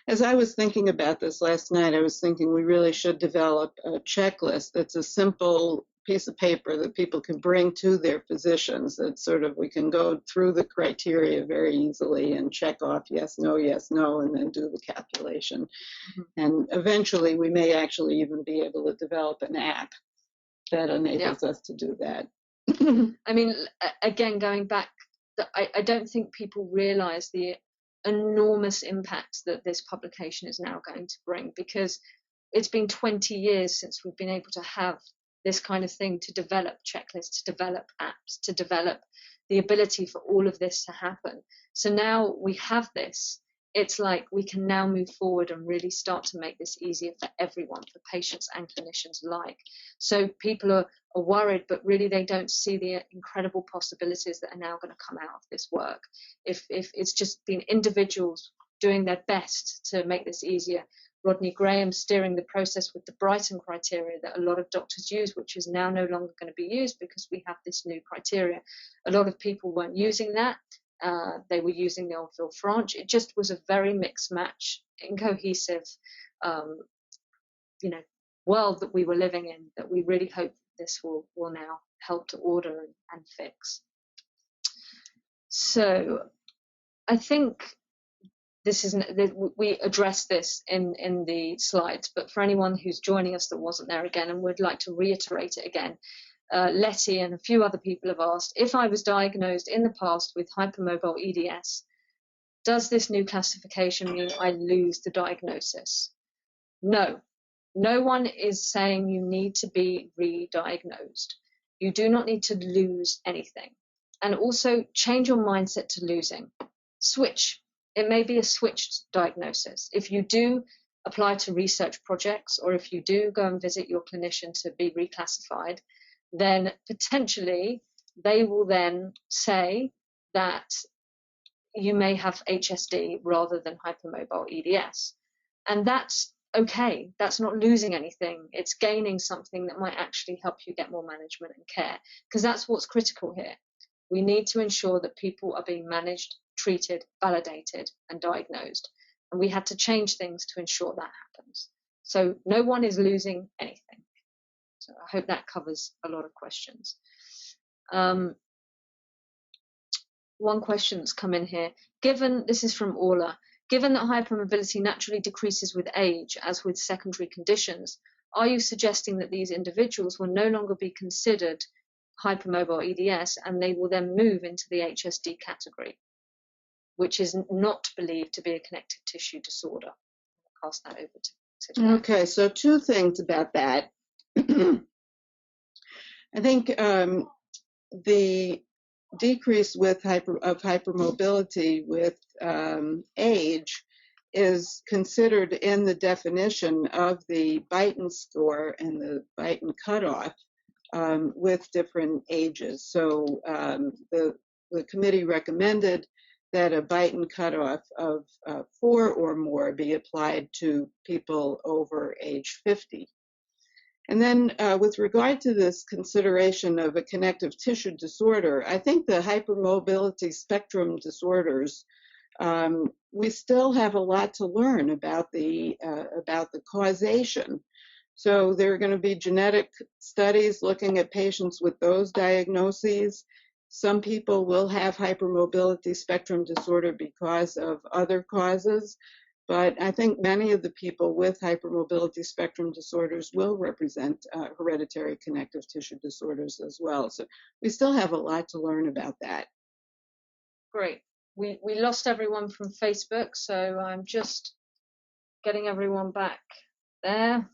As I was thinking about this last night, I was thinking we really should develop a checklist that's a simple piece of paper that people can bring to their physicians, that sort of we can go through the criteria very easily and check off yes, no, and then do the calculation. And eventually we may actually even be able to develop an app that enables us to do that.
I mean, again, going back, I don't think people realize the enormous impacts that this publication is now going to bring, because it's been 20 years since we've been able to have this kind of thing, to develop checklists, to develop apps, to develop the ability for all of this to happen. So now we have this. It's like we can now move forward and really start to make this easier for everyone, for patients and clinicians alike. So people are worried, but really they don't see the incredible possibilities that are now going to come out of this work. If it's just been individuals doing their best to make this easier, Rodney Graham steering the process with the Brighton criteria that a lot of doctors use, which is now no longer going to be used because we have this new criteria. A lot of people weren't using that. They were using the old Villefranche. It just was a very mixed match, incohesive, world that we were living in, that we really hope this will now help to order and fix. So I think we addressed this in the slides, but for anyone who's joining us that wasn't there again and would like to reiterate it again, Letty and a few other people have asked, if I was diagnosed in the past with hypermobile EDS, does this new classification mean I lose the diagnosis? No. No one is saying you need to be re-diagnosed. You do not need to lose anything. And also change your mindset to losing. Switch. It may be a switched diagnosis. If you do apply to research projects, or if you do go and visit your clinician to be reclassified, then potentially they will then say that you may have HSD rather than hypermobile EDS. And that's okay. That's not losing anything. It's gaining something that might actually help you get more management and care, because that's what's critical here. We need to ensure that people are being managed, treated, validated, and diagnosed. And we had to change things to ensure that happens. So no one is losing anything. So I hope that covers a lot of questions. One question's come in here. This is from Orla, given that hypermobility naturally decreases with age, as with secondary conditions, are you suggesting that these individuals will no longer be considered hypermobile EDS and they will then move into the HSD category, which is not believed to be a connective tissue disorder? I'll pass that over to Dan.
Okay, so two things about that. I think the decrease of hypermobility with age is considered in the definition of the Beighton score and the Beighton cutoff with different ages. So the committee recommended that a Beighton cutoff of 4 or more be applied to people over age 50. And then with regard to this consideration of a connective tissue disorder, I think the hypermobility spectrum disorders, we still have a lot to learn about the causation. So there are going to be genetic studies looking at patients with those diagnoses. Some people will have hypermobility spectrum disorder because of other causes. But I think many of the people with hypermobility spectrum disorders will represent hereditary connective tissue disorders as well. So we still have a lot to learn about that.
Great. We lost everyone from Facebook, so I'm just getting everyone back there.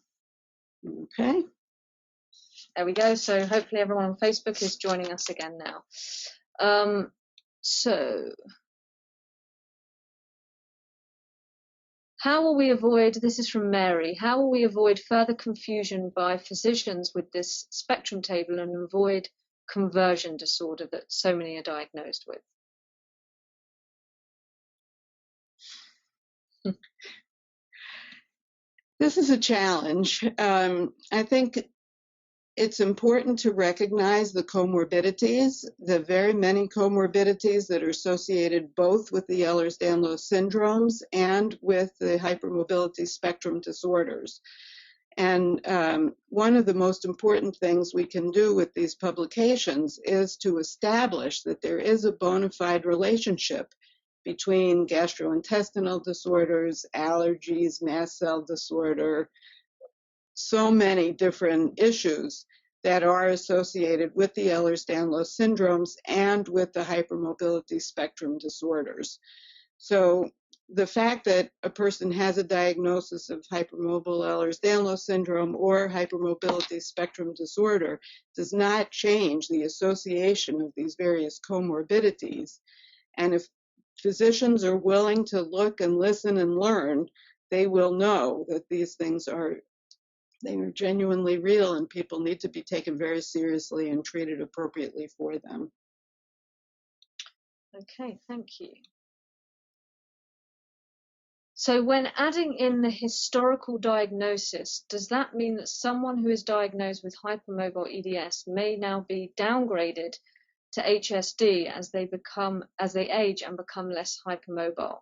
Okay.
There we go. So hopefully everyone on Facebook is joining us again now. So how will we avoid, this is from Mary, how will we avoid further confusion by physicians with this spectrum table and avoid conversion disorder that so many are diagnosed with?
This is a challenge. I think it's important to recognize the comorbidities, the very many comorbidities that are associated both with the Ehlers-Danlos syndromes and with the hypermobility spectrum disorders. And one of the most important things we can do with these publications is to establish that there is a bona fide relationship between gastrointestinal disorders, allergies, mast cell disorder, so many different issues that are associated with the Ehlers-Danlos syndromes and with the hypermobility spectrum disorders. So the fact that a person has a diagnosis of hypermobile Ehlers-Danlos syndrome or hypermobility spectrum disorder does not change the association of these various comorbidities. And if physicians are willing to look and listen and learn, they will know that these things are genuinely real and people need to be taken very seriously and treated appropriately for them.
Okay, thank you. So when adding in the historical diagnosis, does that mean that someone who is diagnosed with hypermobile EDS may now be downgraded to HSD as they age and become less hypermobile?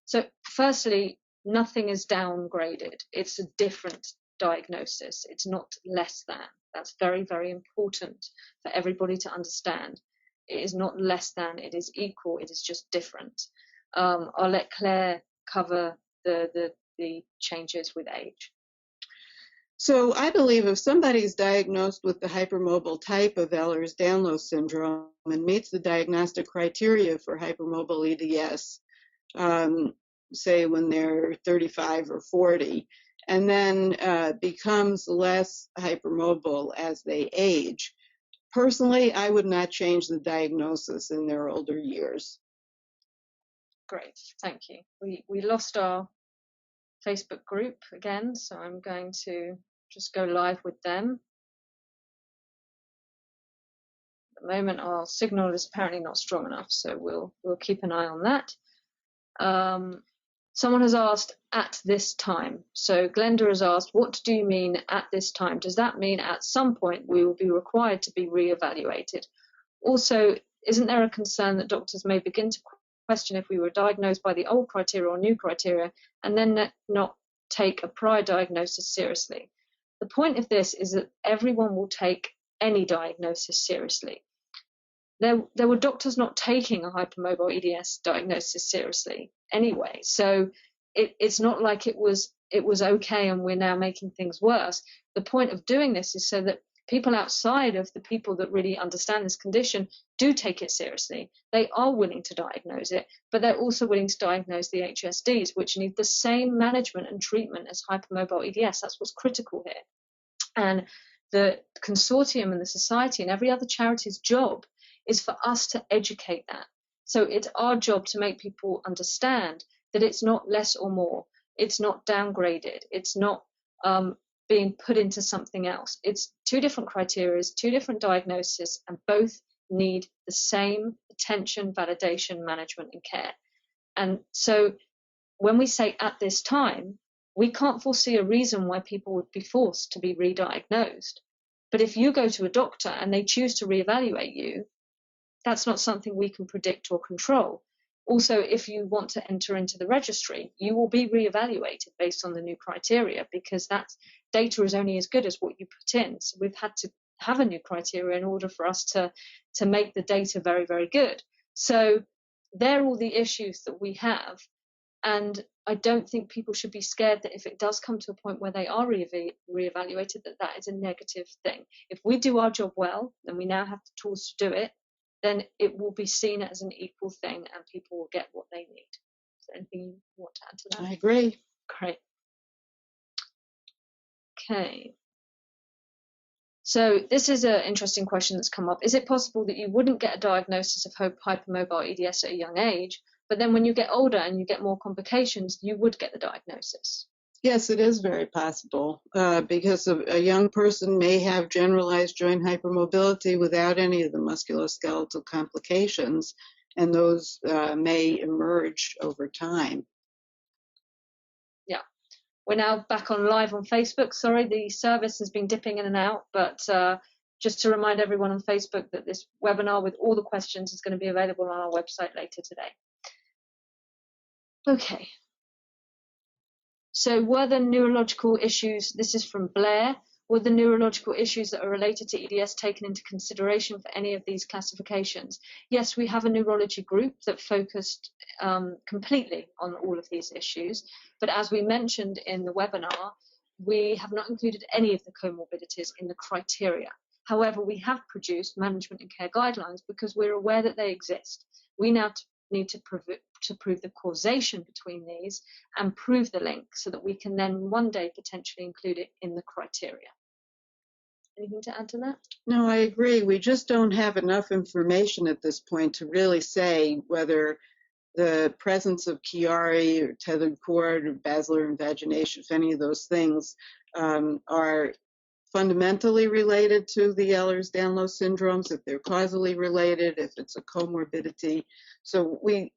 So firstly, nothing is downgraded. It's a different diagnosis. It's not less than. That's very, very important for everybody to understand. It is not less than, it is equal, it is just different. I'll let Claire cover the changes with age.
So I believe if somebody's diagnosed with the hypermobile type of Ehlers-Danlos syndrome and meets the diagnostic criteria for hypermobile EDS, say when they're 35 or 40, and then becomes less hypermobile as they age, personally, I would not change the diagnosis in their older years.
Great, thank you. We lost our Facebook group again, so I'm going to just go live with them. At the moment, our signal is apparently not strong enough, so we'll keep an eye on that. Someone has asked at this time. So Glenda has asked, what do you mean at this time? Does that mean at some point we will be required to be re-evaluated? Also, isn't there a concern that doctors may begin to question if we were diagnosed by the old criteria or new criteria and then not take a prior diagnosis seriously? The point of this is that everyone will take any diagnosis seriously. There were doctors not taking a hypermobile EDS diagnosis seriously anyway, so it's not like it was okay and we're now making things worse. The point of doing this is so that people outside of the people that really understand this condition do take it seriously. They are willing to diagnose it, but they're also willing to diagnose the HSDs, which need the same management and treatment as hypermobile EDS. That's what's critical here. And the consortium and the society and every other charity's job is for us to educate that. So it's our job to make people understand that it's not less or more. It's not downgraded. It's not being put into something else. It's two different criteria, two different diagnoses, and both need the same attention, validation, management, and care. And so when we say at this time, we can't foresee a reason why people would be forced to be re-diagnosed. But if you go to a doctor and they choose to reevaluate you, that's not something we can predict or control. Also, if you want to enter into the registry, you will be reevaluated based on the new criteria, because that data is only as good as what you put in. So we've had to have a new criteria in order for us to make the data very, very good. So they're all the issues that we have. And I don't think people should be scared that if it does come to a point where they are reevaluated, that is a negative thing. If we do our job well, and we now have the tools to do it, then it will be seen as an equal thing and people will get what they need. Is there anything you want to add to that?
I agree.
Great. Okay. So this is an interesting question that's come up. Is it possible that you wouldn't get a diagnosis of hypermobile EDS at a young age, but then when you get older and you get more complications, you would get the diagnosis?
Yes, it is very possible because a young person may have generalized joint hypermobility without any of the musculoskeletal complications, and those may emerge over time.
Yeah. We're now back on live on Facebook. Sorry, the service has been dipping in and out, but just to remind everyone on Facebook that this webinar with all the questions is going to be available on our website later today. Okay. So were the neurological issues, this is from Blair, were the neurological issues that are related to EDS taken into consideration for any of these classifications? Yes, we have a neurology group that focused completely on all of these issues. But as we mentioned in the webinar, we have not included any of the comorbidities in the criteria. However, we have produced management and care guidelines because we're aware that they exist. We now need to prove the causation between these and prove the link so that we can then one day potentially include it in the criteria. Anything to add to that?
No, I agree. We just don't have enough information at this point to really say whether the presence of Chiari or tethered cord or basilar invagination, if any of those things are fundamentally related to the Ehlers-Danlos syndromes, if they're causally related, if it's a comorbidity. So we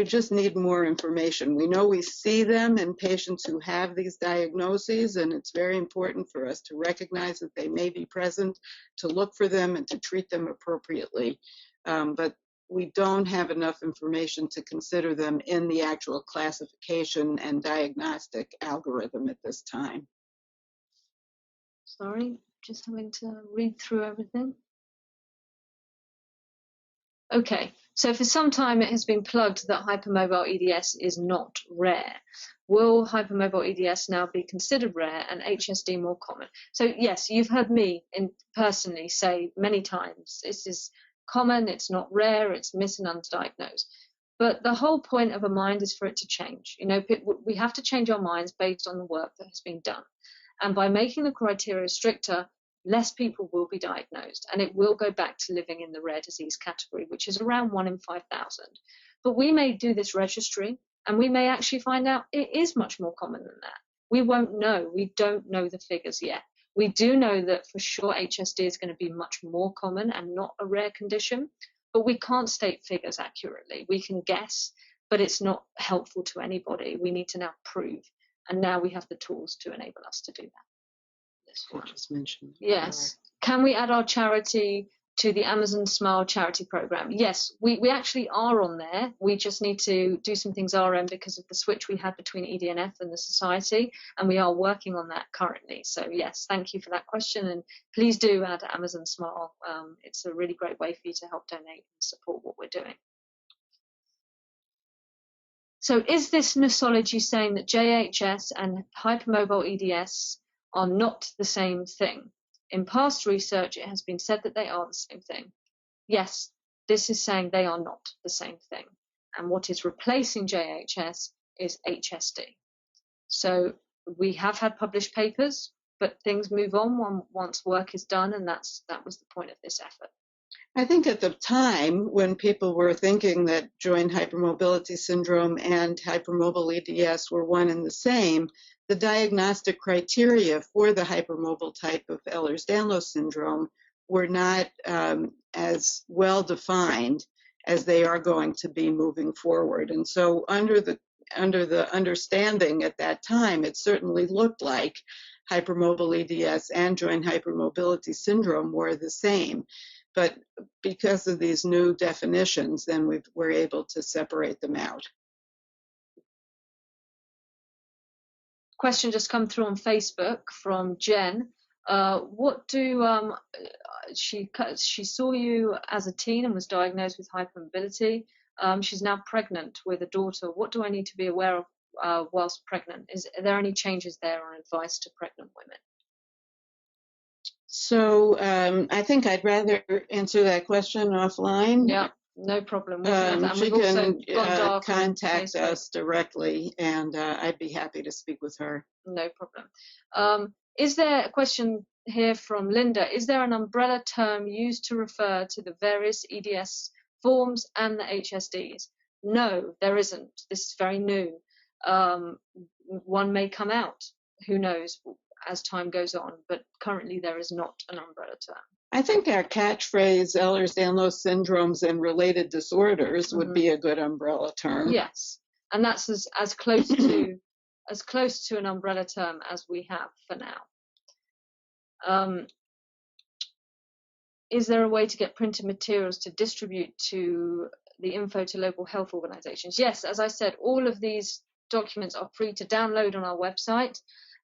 just need more information. We know we see them in patients who have these diagnoses, and it's very important for us to recognize that they may be present, to look for them, and to treat them appropriately. But we don't have enough information to consider them in the actual classification and diagnostic algorithm at this time.
Sorry, just having to read through everything. Okay, so for some time it has been plugged that hypermobile EDS is not rare. Will hypermobile EDS now be considered rare and HSD more common? So yes, you've heard me personally say many times, this is common, it's not rare, it's missed and undiagnosed. But the whole point of a mind is for it to change. You know, we have to change our minds based on the work that has been done. And by making the criteria stricter, less people will be diagnosed, and it will go back to living in the rare disease category, which is around 1 in 5,000. But we may do this registry, and we may actually find out it is much more common than that. We won't know. We don't know the figures yet. We do know that for sure HSD is going to be much more common and not a rare condition, but we can't state figures accurately. We can guess, but it's not helpful to anybody. We need to now prove. And now we have the tools to enable us to do that. This one.
Just mentioned.
Yes. Can we add our charity to the Amazon Smile charity program? Yes, we actually are on there. We just need to do some things our end because of the switch we had between EDNF and the society, and we are working on that currently. So yes, thank you for that question, and please do add Amazon Smile. It's a really great way for you to help donate and support what we're doing. So is this nosology saying that JHS and hypermobile EDS are not the same thing? In past research, it has been said that they are the same thing. Yes, this is saying they are not the same thing. And what is replacing JHS is HSD. So we have had published papers, but things move on once work is done, and that was the point of this effort.
I think at the time when people were thinking that joint hypermobility syndrome and hypermobile EDS were one and the same, the diagnostic criteria for the hypermobile type of Ehlers-Danlos syndrome were not as well defined as they are going to be moving forward. And so under the understanding at that time, it certainly looked like hypermobile EDS and joint hypermobility syndrome were the same. But because of these new definitions, then we're able to separate them out.
Question just come through on Facebook from Jen. What do she saw you as a teen and was diagnosed with hypermobility. She's now pregnant with a daughter. What do I need to be aware of whilst pregnant? Are there any changes there or advice to pregnant women?
So I think I'd rather answer that question offline.
Yeah, no problem.
She can contact us directly, and I'd be happy to speak with her.
No problem. Is there a question here from Linda? Is there an umbrella term used to refer to the various EDS forms and the HSDs? No, there isn't. This is very new. One may come out. Who knows? As time goes on, but currently there is not an umbrella term.
I think our catchphrase Ehlers-Danlos syndromes and related disorders would be a good umbrella term.
Yes, and that's as close to an umbrella term as we have for now. Is there a way to get printed materials to distribute to the info to local health organizations? Yes, as I said, all of these documents are free to download on our website,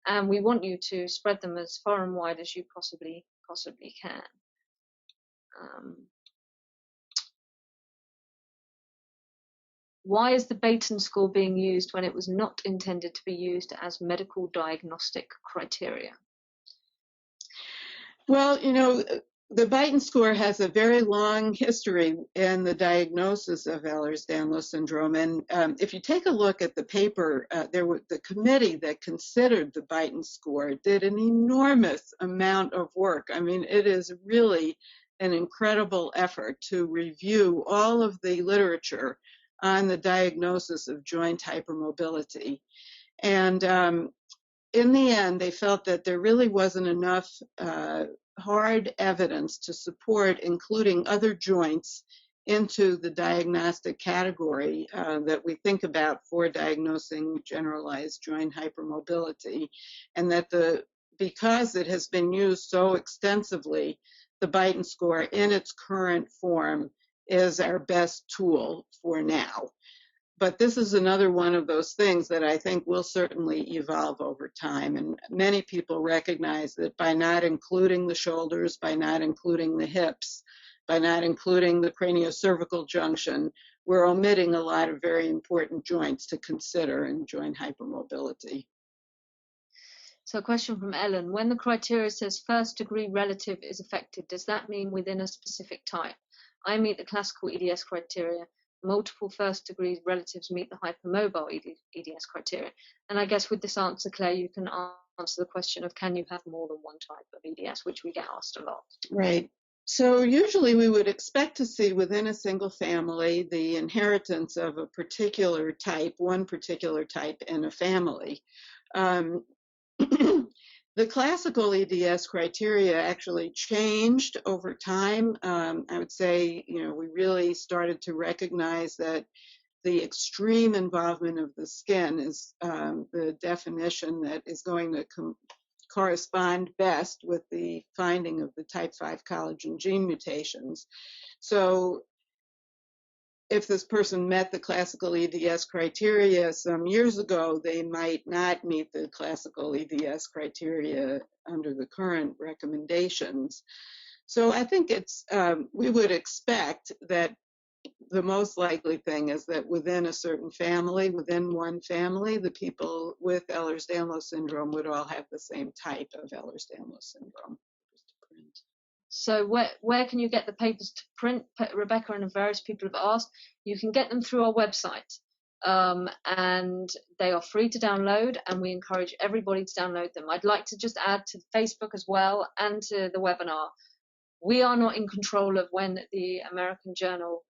and we want you to spread them as far and wide as you possibly can. Why is the Baton score being used when it was not intended to be used as medical diagnostic criteria?
Well, you know, the Baton score has a very long history in the diagnosis of Ehlers-Danlos syndrome. And if you take a look at the paper, the committee that considered the Baton score did an enormous amount of work. I mean, it is really an incredible effort to review all of the literature on the diagnosis of joint hypermobility. And in the end, they felt that there really wasn't enough hard evidence to support including other joints into the diagnostic category that we think about for diagnosing generalized joint hypermobility, and that because it has been used so extensively, the Baton score in its current form is our best tool for now. But this is another one of those things that I think will certainly evolve over time. And many people recognize that by not including the shoulders, by not including the hips, by not including the craniocervical junction, we're omitting a lot of very important joints to consider in joint hypermobility.
So a question from Ellen. When the criteria says first degree relative is affected, does that mean within a specific type? I meet the classical EDS criteria. Multiple first degree relatives meet the hypermobile EDS criteria. And I guess with this answer, Claire, you can answer the question of can you have more than one type of EDS, which we get asked a lot.
Right. So usually we would expect to see within a single family the inheritance of a particular type, one particular type in a family. The classical EDS criteria actually changed over time. I would say, you know, we really started to recognize that the extreme involvement of the skin is the definition that is going to correspond best with the finding of the type 5 collagen gene mutations. So if this person met the classical EDS criteria some years ago, they might not meet the classical EDS criteria under the current recommendations. So I think we would expect that the most likely thing is that within a certain family, within one family, the people with Ehlers-Danlos syndrome would all have the same type of Ehlers-Danlos syndrome.
So where can you get the papers to print? Rebecca and various people have asked. You can get them through our website, and they are free to download, and we encourage everybody to download them. I'd like to just add to Facebook as well and to the webinar. We are not in control of when the American Journal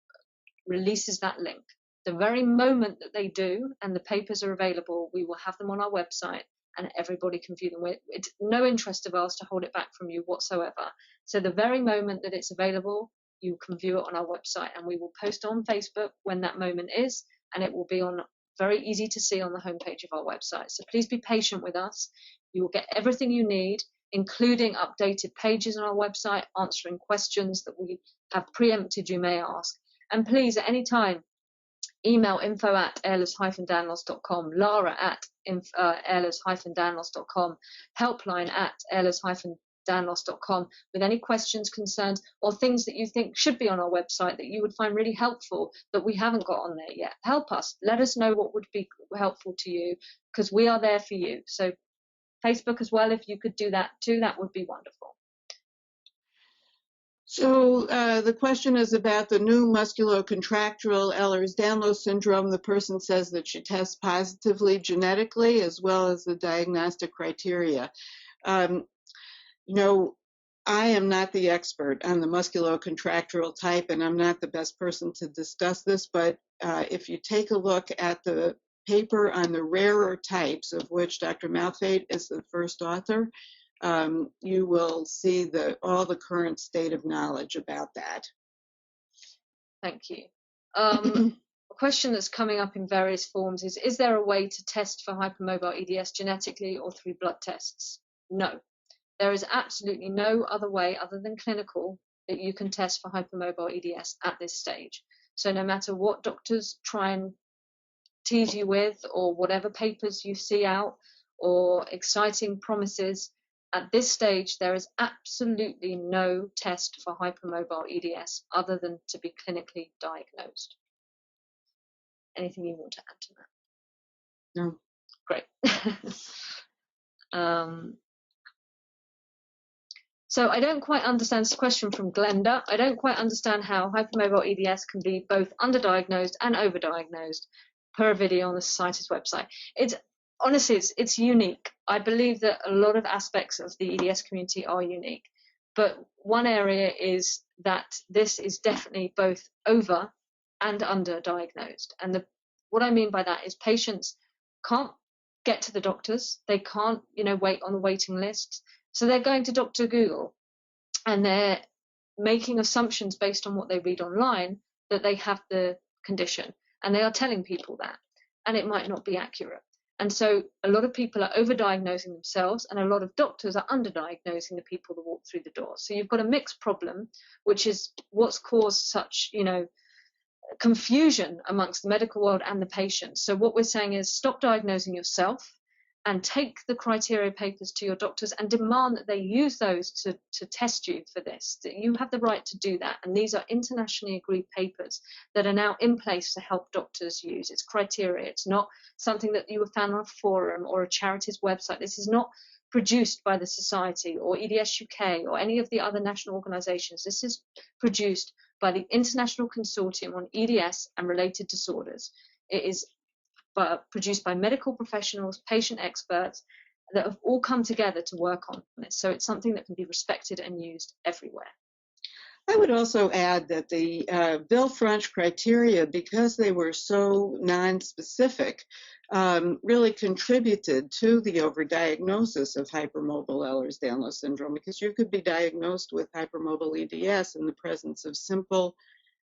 releases that link. The very moment that they do and the papers are available, we will have them on our website and everybody can view them. It's no interest of ours to hold it back from you whatsoever. So the very moment that it's available, you can view it on our website, and we will post on Facebook when that moment is, and it will be on very easy to see on the homepage of our website. So please be patient with us. You will get everything you need, including updated pages on our website, answering questions that we have preempted you may ask. And please, at any time, email info@ehlers-danlos.com, lara@ehlers-danlos.com, helpline@ehlers-danlos.com with any questions, concerns, or things that you think should be on our website that you would find really helpful that we haven't got on there yet. Help us. Let us know what would be helpful to you, because we are there for you. So Facebook as well, if you could do that too, that would be wonderful.
So the question is about the new musculocontractural Ehlers-Danlos syndrome. The person says that she tests positively genetically as well as the diagnostic criteria. You know, I am not the expert on the musculocontractural type, and I'm not the best person to discuss this, but if you take a look at the paper on the rarer types, of which Dr. Malfate is the first author, you will see all the current state of knowledge about that.
Thank you. A question that's coming up in various forms is there a way to test for hypermobile EDS genetically or through blood tests? No. There is absolutely no other way other than clinical that you can test for hypermobile EDS at this stage. So no matter what doctors try and tease you with, or whatever papers you see out, or exciting promises. At this stage, there is absolutely no test for hypermobile EDS other than to be clinically diagnosed. Anything you want to add to that?
No.
Great. So I don't quite understand this question from Glenda. I don't quite understand how hypermobile EDS can be both underdiagnosed and overdiagnosed per a video on the Society's website. Honestly, it's unique. I believe that a lot of aspects of the EDS community are unique, but one area is that this is definitely both over and underdiagnosed. And what I mean by that is patients can't get to the doctors. They can't, wait on the waiting list. So they're going to Dr. Google and they're making assumptions based on what they read online that they have the condition. And they are telling people that. And it might not be accurate. And so a lot of people are overdiagnosing themselves, and a lot of doctors are underdiagnosing the people that walk through the door. So you've got a mixed problem, which is what's caused such, confusion amongst the medical world and the patients. So what we're saying is stop diagnosing yourself and take the criteria papers to your doctors and demand that they use those to test you for this. That you have the right to do that. And these are internationally agreed papers that are now in place to help doctors use. It's criteria. It's not something that you have found on a forum or a charity's website. This is not produced by the Society or EDS UK or any of the other national organisations. This is produced by the International Consortium on EDS and Related Disorders. It is produced by medical professionals, patient experts that have all come together to work on this. So it's something that can be respected and used everywhere.
I would also add that the Villefranche criteria, because they were so non-specific, really contributed to the overdiagnosis of hypermobile Ehlers-Danlos syndrome, because you could be diagnosed with hypermobile EDS in the presence of simple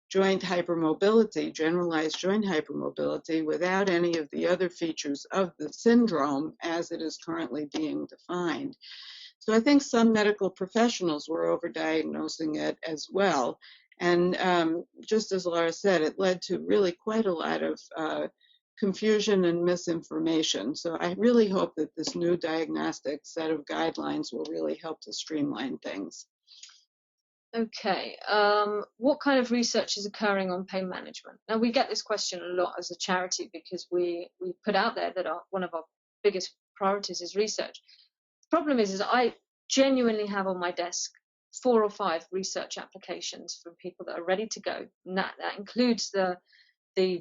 joint hypermobility, generalized joint hypermobility, without any of the other features of the syndrome as it is currently being defined. So I think some medical professionals were overdiagnosing it as well. And just as Laura said, it led to really quite a lot of confusion and misinformation. So I really hope that this new diagnostic set of guidelines will really help to streamline things.
Okay, what kind of research is occurring on pain management? Now, we get this question a lot as a charity because we put out there that one of our biggest priorities is research. The problem is I genuinely have on my desk 4 or 5 research applications from people that are ready to go, and that includes the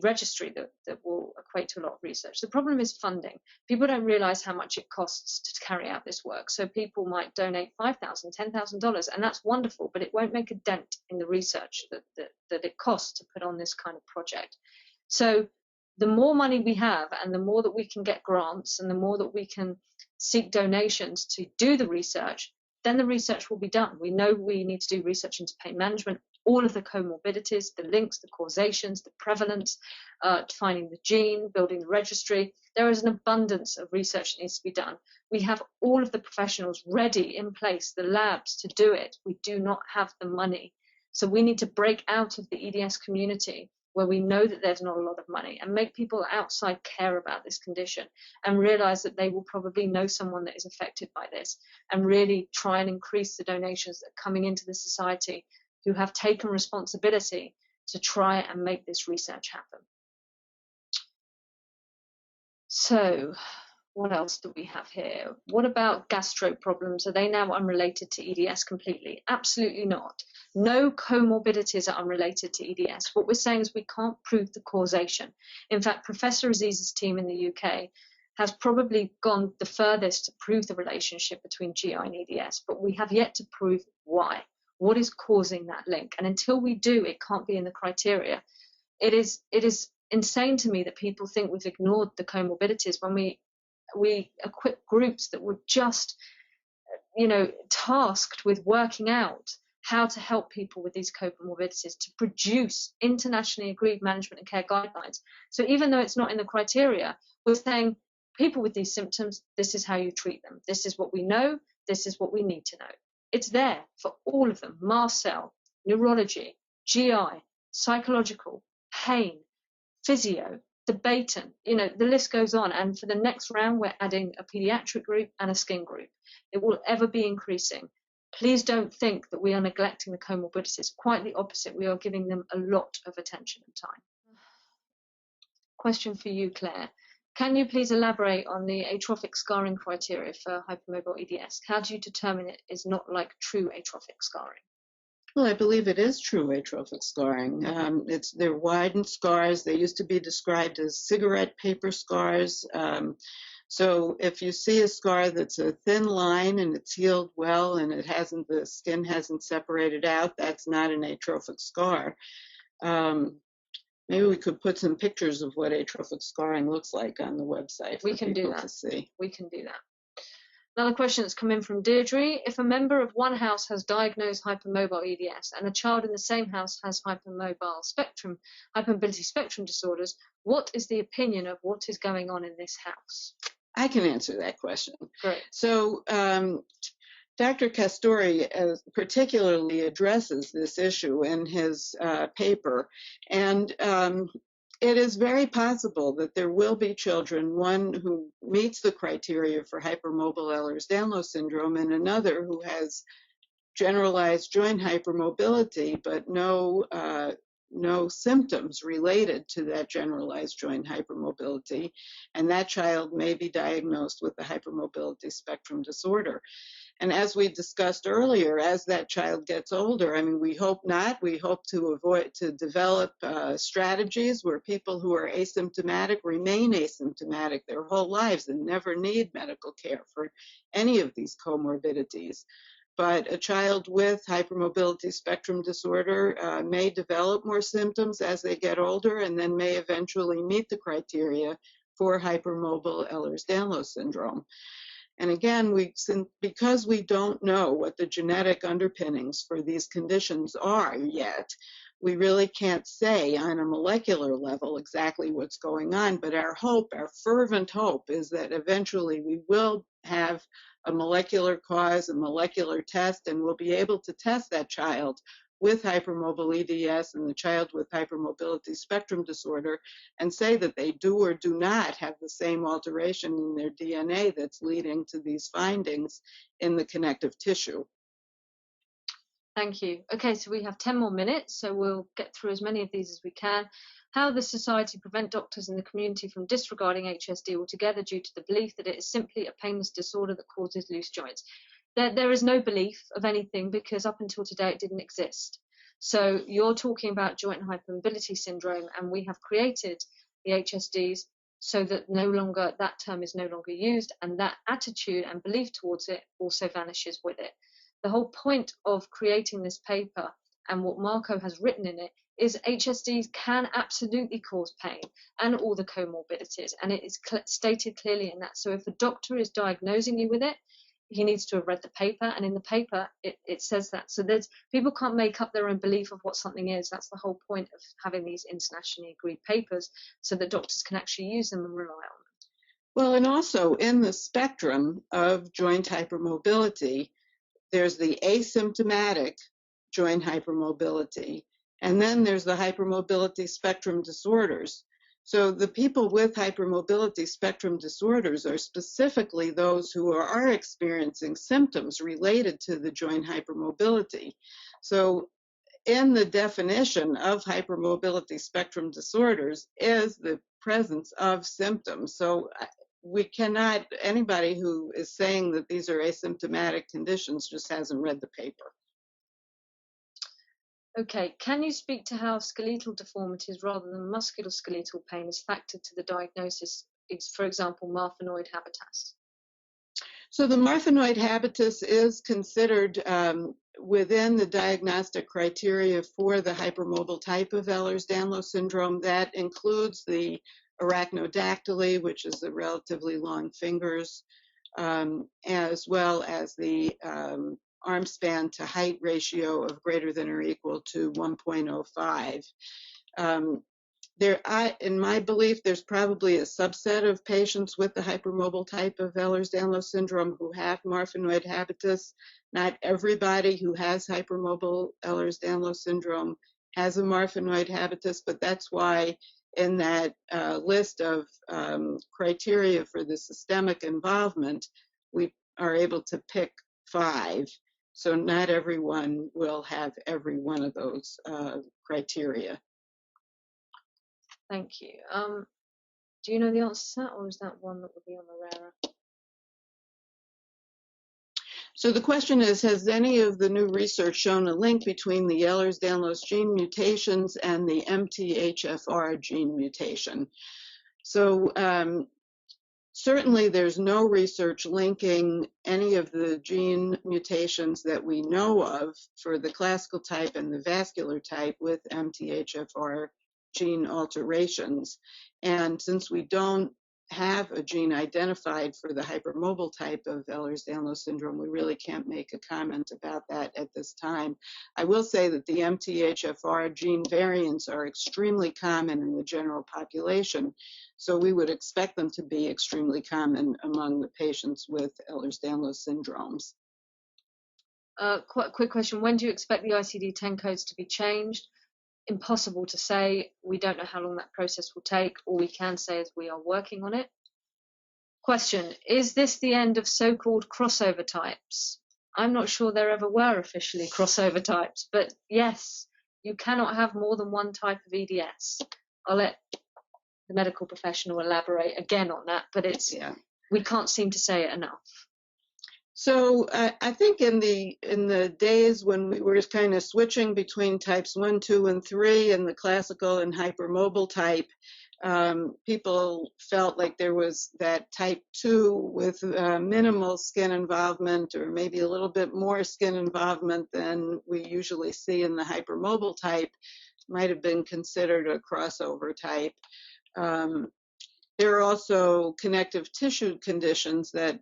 registry that will equate to a lot of research. The problem is funding. People don't realize how much it costs to carry out this work. So people might donate $5,000, $10,000, and that's wonderful, but it won't make a dent in the research that it costs to put on this kind of project. So the more money we have and the more that we can get grants and the more that we can seek donations to do the research, then the research will be done. We know we need to do research into pain management, all of the comorbidities, the links, the causations, the prevalence, finding the gene, building the registry. There is an abundance of research that needs to be done. We have all of the professionals ready in place, the labs to do it. We do not have the money. So we need to break out of the EDS community where we know that there's not a lot of money and make people outside care about this condition and realize that they will probably know someone that is affected by this and really try and increase the donations that are coming into the society who have taken responsibility to try and make this research happen. So what else do we have here? What about gastro problems? Are they now unrelated to EDS completely? Absolutely not. No comorbidities are unrelated to EDS. What we're saying is we can't prove the causation. In fact, Professor Aziz's team in the UK has probably gone the furthest to prove the relationship between GI and EDS, but we have yet to prove why. What is causing that link? And until we do, it can't be in the criteria. It is insane to me that people think we've ignored the comorbidities when we equip groups that were just, tasked with working out how to help people with these comorbidities to produce internationally agreed management and care guidelines. So even though it's not in the criteria, we're saying people with these symptoms, this is how you treat them. This is what we know. This is what we need to know. It's there for all of them: mast cell, neurology, GI, psychological, pain, physio, Debaton, the list goes on. And for the next round, we're adding a pediatric group and a skin group. It will ever be increasing. Please don't think that we are neglecting the comorbidities. Quite the opposite. We are giving them a lot of attention and time. Question for you, Claire. Can you please elaborate on the atrophic scarring criteria for hypermobile EDS? How do you determine it is not like true atrophic scarring?
Well, I believe it is true atrophic scarring. They're widened scars. They used to be described as cigarette paper scars. So if you see a scar that's a thin line and it's healed well and the skin hasn't separated out, that's not an atrophic scar. Maybe we could put some pictures of what atrophic scarring looks like on the website for people to see.
We can do that. Another question that's come in from Deirdre. If a member of one house has diagnosed hypermobile EDS and a child in the same house has hypermobility spectrum disorders, what is the opinion of what is going on in this house?
I can answer that question.
Great.
So Dr. Castori particularly addresses this issue in his paper, and it is very possible that there will be children, one who meets the criteria for hypermobile Ehlers-Danlos syndrome and another who has generalized joint hypermobility, but no symptoms related to that generalized joint hypermobility, and that child may be diagnosed with the hypermobility spectrum disorder. And as we discussed earlier, as that child gets older, I mean, we hope not. We hope to develop strategies where people who are asymptomatic remain asymptomatic their whole lives and never need medical care for any of these comorbidities. But a child with hypermobility spectrum disorder may develop more symptoms as they get older and then may eventually meet the criteria for hypermobile Ehlers-Danlos syndrome. And again, because we don't know what the genetic underpinnings for these conditions are yet, we really can't say on a molecular level exactly what's going on. But our fervent hope, is that eventually we will have a molecular cause, a molecular test, and we'll be able to test that child with hypermobile EDS and the child with hypermobility spectrum disorder and say that they do or do not have the same alteration in their DNA that's leading to these findings in the connective tissue.
Thank you. Okay, so we have 10 more minutes, so we'll get through as many of these as we can. How does society prevent doctors in the community from disregarding HSD altogether due to the belief that it is simply a painless disorder that causes loose joints? There is no belief of anything because up until today it didn't exist. So you're talking about joint hypermobility syndrome, and we have created the HSDs so that that term is no longer used, and that attitude and belief towards it also vanishes with it. The whole point of creating this paper and what Marco has written in it is HSDs can absolutely cause pain and all the comorbidities, and it is stated clearly in that. So if a doctor is diagnosing you with it, he needs to have read the paper, and in the paper it says that. So people can't make up their own belief of what something is. That's the whole point of having these internationally agreed papers, so that doctors can actually use them and rely on them.
Well, and also in the spectrum of joint hypermobility, there's the asymptomatic joint hypermobility, and then there's the hypermobility spectrum disorders. So the people with hypermobility spectrum disorders are specifically those who are experiencing symptoms related to the joint hypermobility. So in the definition of hypermobility spectrum disorders is the presence of symptoms. So anybody who is saying that these are asymptomatic conditions just hasn't read the paper.
Okay, can you speak to how skeletal deformities rather than musculoskeletal pain is factored to the diagnosis, for example, Marfanoid habitus?
So the Marfanoid habitus is considered within the diagnostic criteria for the hypermobile type of Ehlers-Danlos syndrome. That includes the arachnodactyly, which is the relatively long fingers, as well as the arm span to height ratio of greater than or equal to 1.05. In my belief, there's probably a subset of patients with the hypermobile type of Ehlers-Danlos syndrome who have Marfanoid habitus. Not everybody who has hypermobile Ehlers-Danlos syndrome has a Marfanoid habitus, but that's why in that list of criteria for the systemic involvement, we are able to pick 5. So not everyone will have every one of those criteria.
Thank you. Do you know the answer to that, or is that one that would be on the rarer?
So the question is, has any of the new research shown a link between the Ehlers-Danlos gene mutations and the MTHFR gene mutation? So certainly there's no research linking any of the gene mutations that we know of for the classical type and the vascular type with MTHFR gene alterations. And since we don't have a gene identified for the hypermobile type of Ehlers-Danlos syndrome, we really can't make a comment about that at this time. I will say that the MTHFR gene variants are extremely common in the general population, so we would expect them to be extremely common among the patients with Ehlers-Danlos syndromes.
Quite a quick question. When do you expect the ICD-10 codes to be changed? Impossible to say. We don't know how long that process will take. All we can say is we are working on it. Question, is this the end of so-called crossover types? I'm not sure there ever were officially crossover types, but yes, you cannot have more than one type of EDS. I'll let the medical professional elaborate again on that, but we can't seem to say it enough.
So I think in the days when we were kind of switching between types 1, 2, and 3 and the classical and hypermobile type, people felt like there was that type 2 with minimal skin involvement or maybe a little bit more skin involvement than we usually see in the hypermobile type might have been considered a crossover type. There are also connective tissue conditions that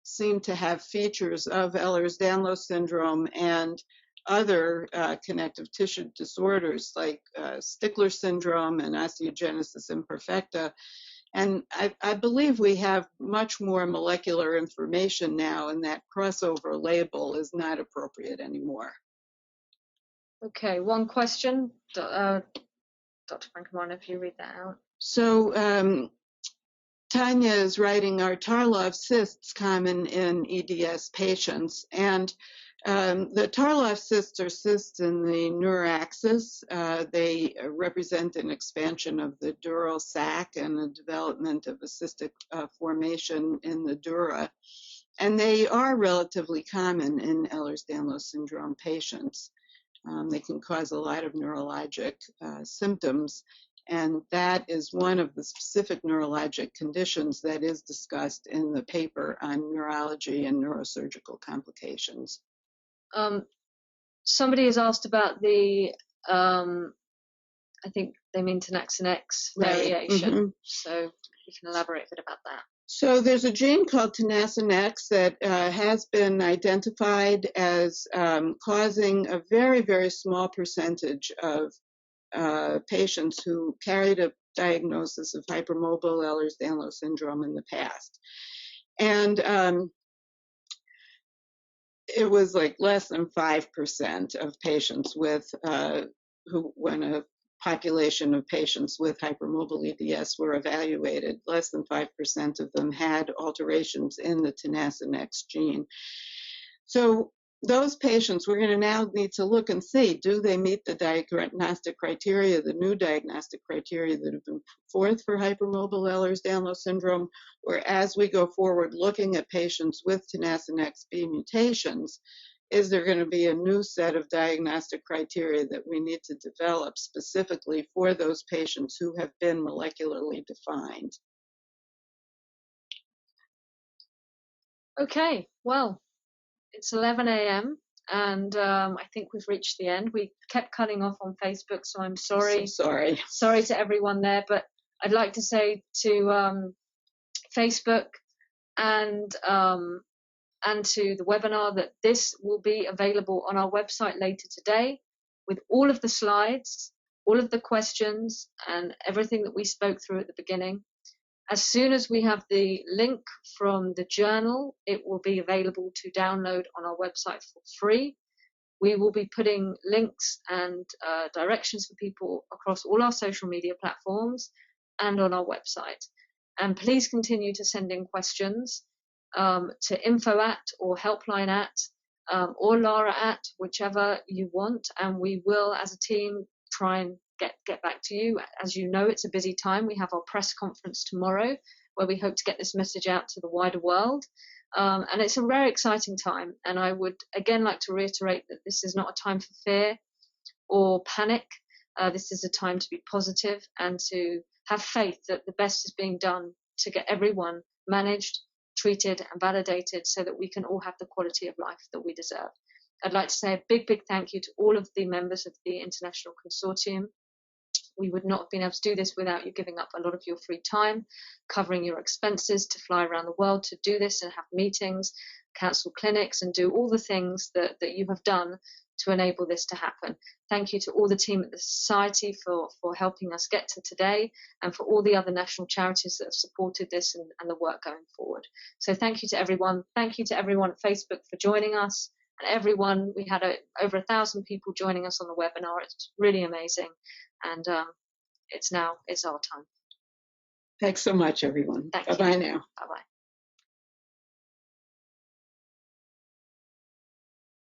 seem to have features of Ehlers-Danlos syndrome and other connective tissue disorders like Stickler syndrome and osteogenesis imperfecta. And I believe we have much more molecular information now, and that crossover label is not appropriate anymore.
Okay, one question. Dr. Francomano, if you read that out.
So Tanya is writing, are Tarlov cysts common in EDS patients? And the Tarlov cysts are cysts in the neuraxis. They represent an expansion of the dural sac and the development of a cystic formation in the dura. And they are relatively common in Ehlers-Danlos syndrome patients. They can cause a lot of neurologic symptoms. And that is one of the specific neurologic conditions that is discussed in the paper on neurology and neurosurgical complications.
Somebody has asked about the, I think they mean Tenaxin-X variation.
Mm-hmm.
So you can elaborate a bit about that.
So there's a gene called Tenaxin-X that has been identified as causing a very, very small percentage of patients who carried a diagnosis of hypermobile Ehlers-Danlos syndrome in the past. And it was like less than 5% of patients with, when a population of patients with hypermobile EDS were evaluated, less than 5% of them had alterations in the Tenaxin-X gene. So those patients, we're going to now need to look and see, do they meet the diagnostic criteria, the new diagnostic criteria that have been put forth for hypermobile Ehlers-Danlos syndrome, or as we go forward looking at patients with Tenaxin-X-B mutations, is there going to be a new set of diagnostic criteria that we need to develop specifically for those patients who have been molecularly defined?
Okay, well, it's 11 a.m. and I think we've reached the end. We kept cutting off on Facebook, so I'm sorry.
So sorry.
Sorry to everyone there, but I'd like to say to Facebook and to the webinar that this will be available on our website later today with all of the slides, all of the questions, and everything that we spoke through at the beginning. As soon as we have the link from the journal, it will be available to download on our website for free. We will be putting links and directions for people across all our social media platforms and on our website. And please continue to send in questions to info at or helpline at or Lara at, whichever you want. And we will, as a team, try and get back to you. As you know, it's a busy time. We have our press conference tomorrow, where we hope to get this message out to the wider world. And it's a very exciting time. And I would again like to reiterate that this is not a time for fear or panic. This is a time to be positive and to have faith that the best is being done to get everyone managed, treated and validated so that we can all have the quality of life that we deserve. I'd like to say a big, big thank you to all of the members of the International Consortium. We would not have been able to do this without you giving up a lot of your free time, covering your expenses to fly around the world to do this and have meetings, cancel clinics and do all the things that you have done to enable this to happen. Thank you to all the team at the Society for helping us get to today, and for all the other national charities that have supported this and the work going forward. So thank you to everyone. Thank you to everyone at Facebook for joining us. And everyone, we had over 1,000 people joining us on the webinar. It's really amazing. And it's our time.
Thanks so much, everyone.
Thank
Bye-bye
you.
now.
Bye-bye.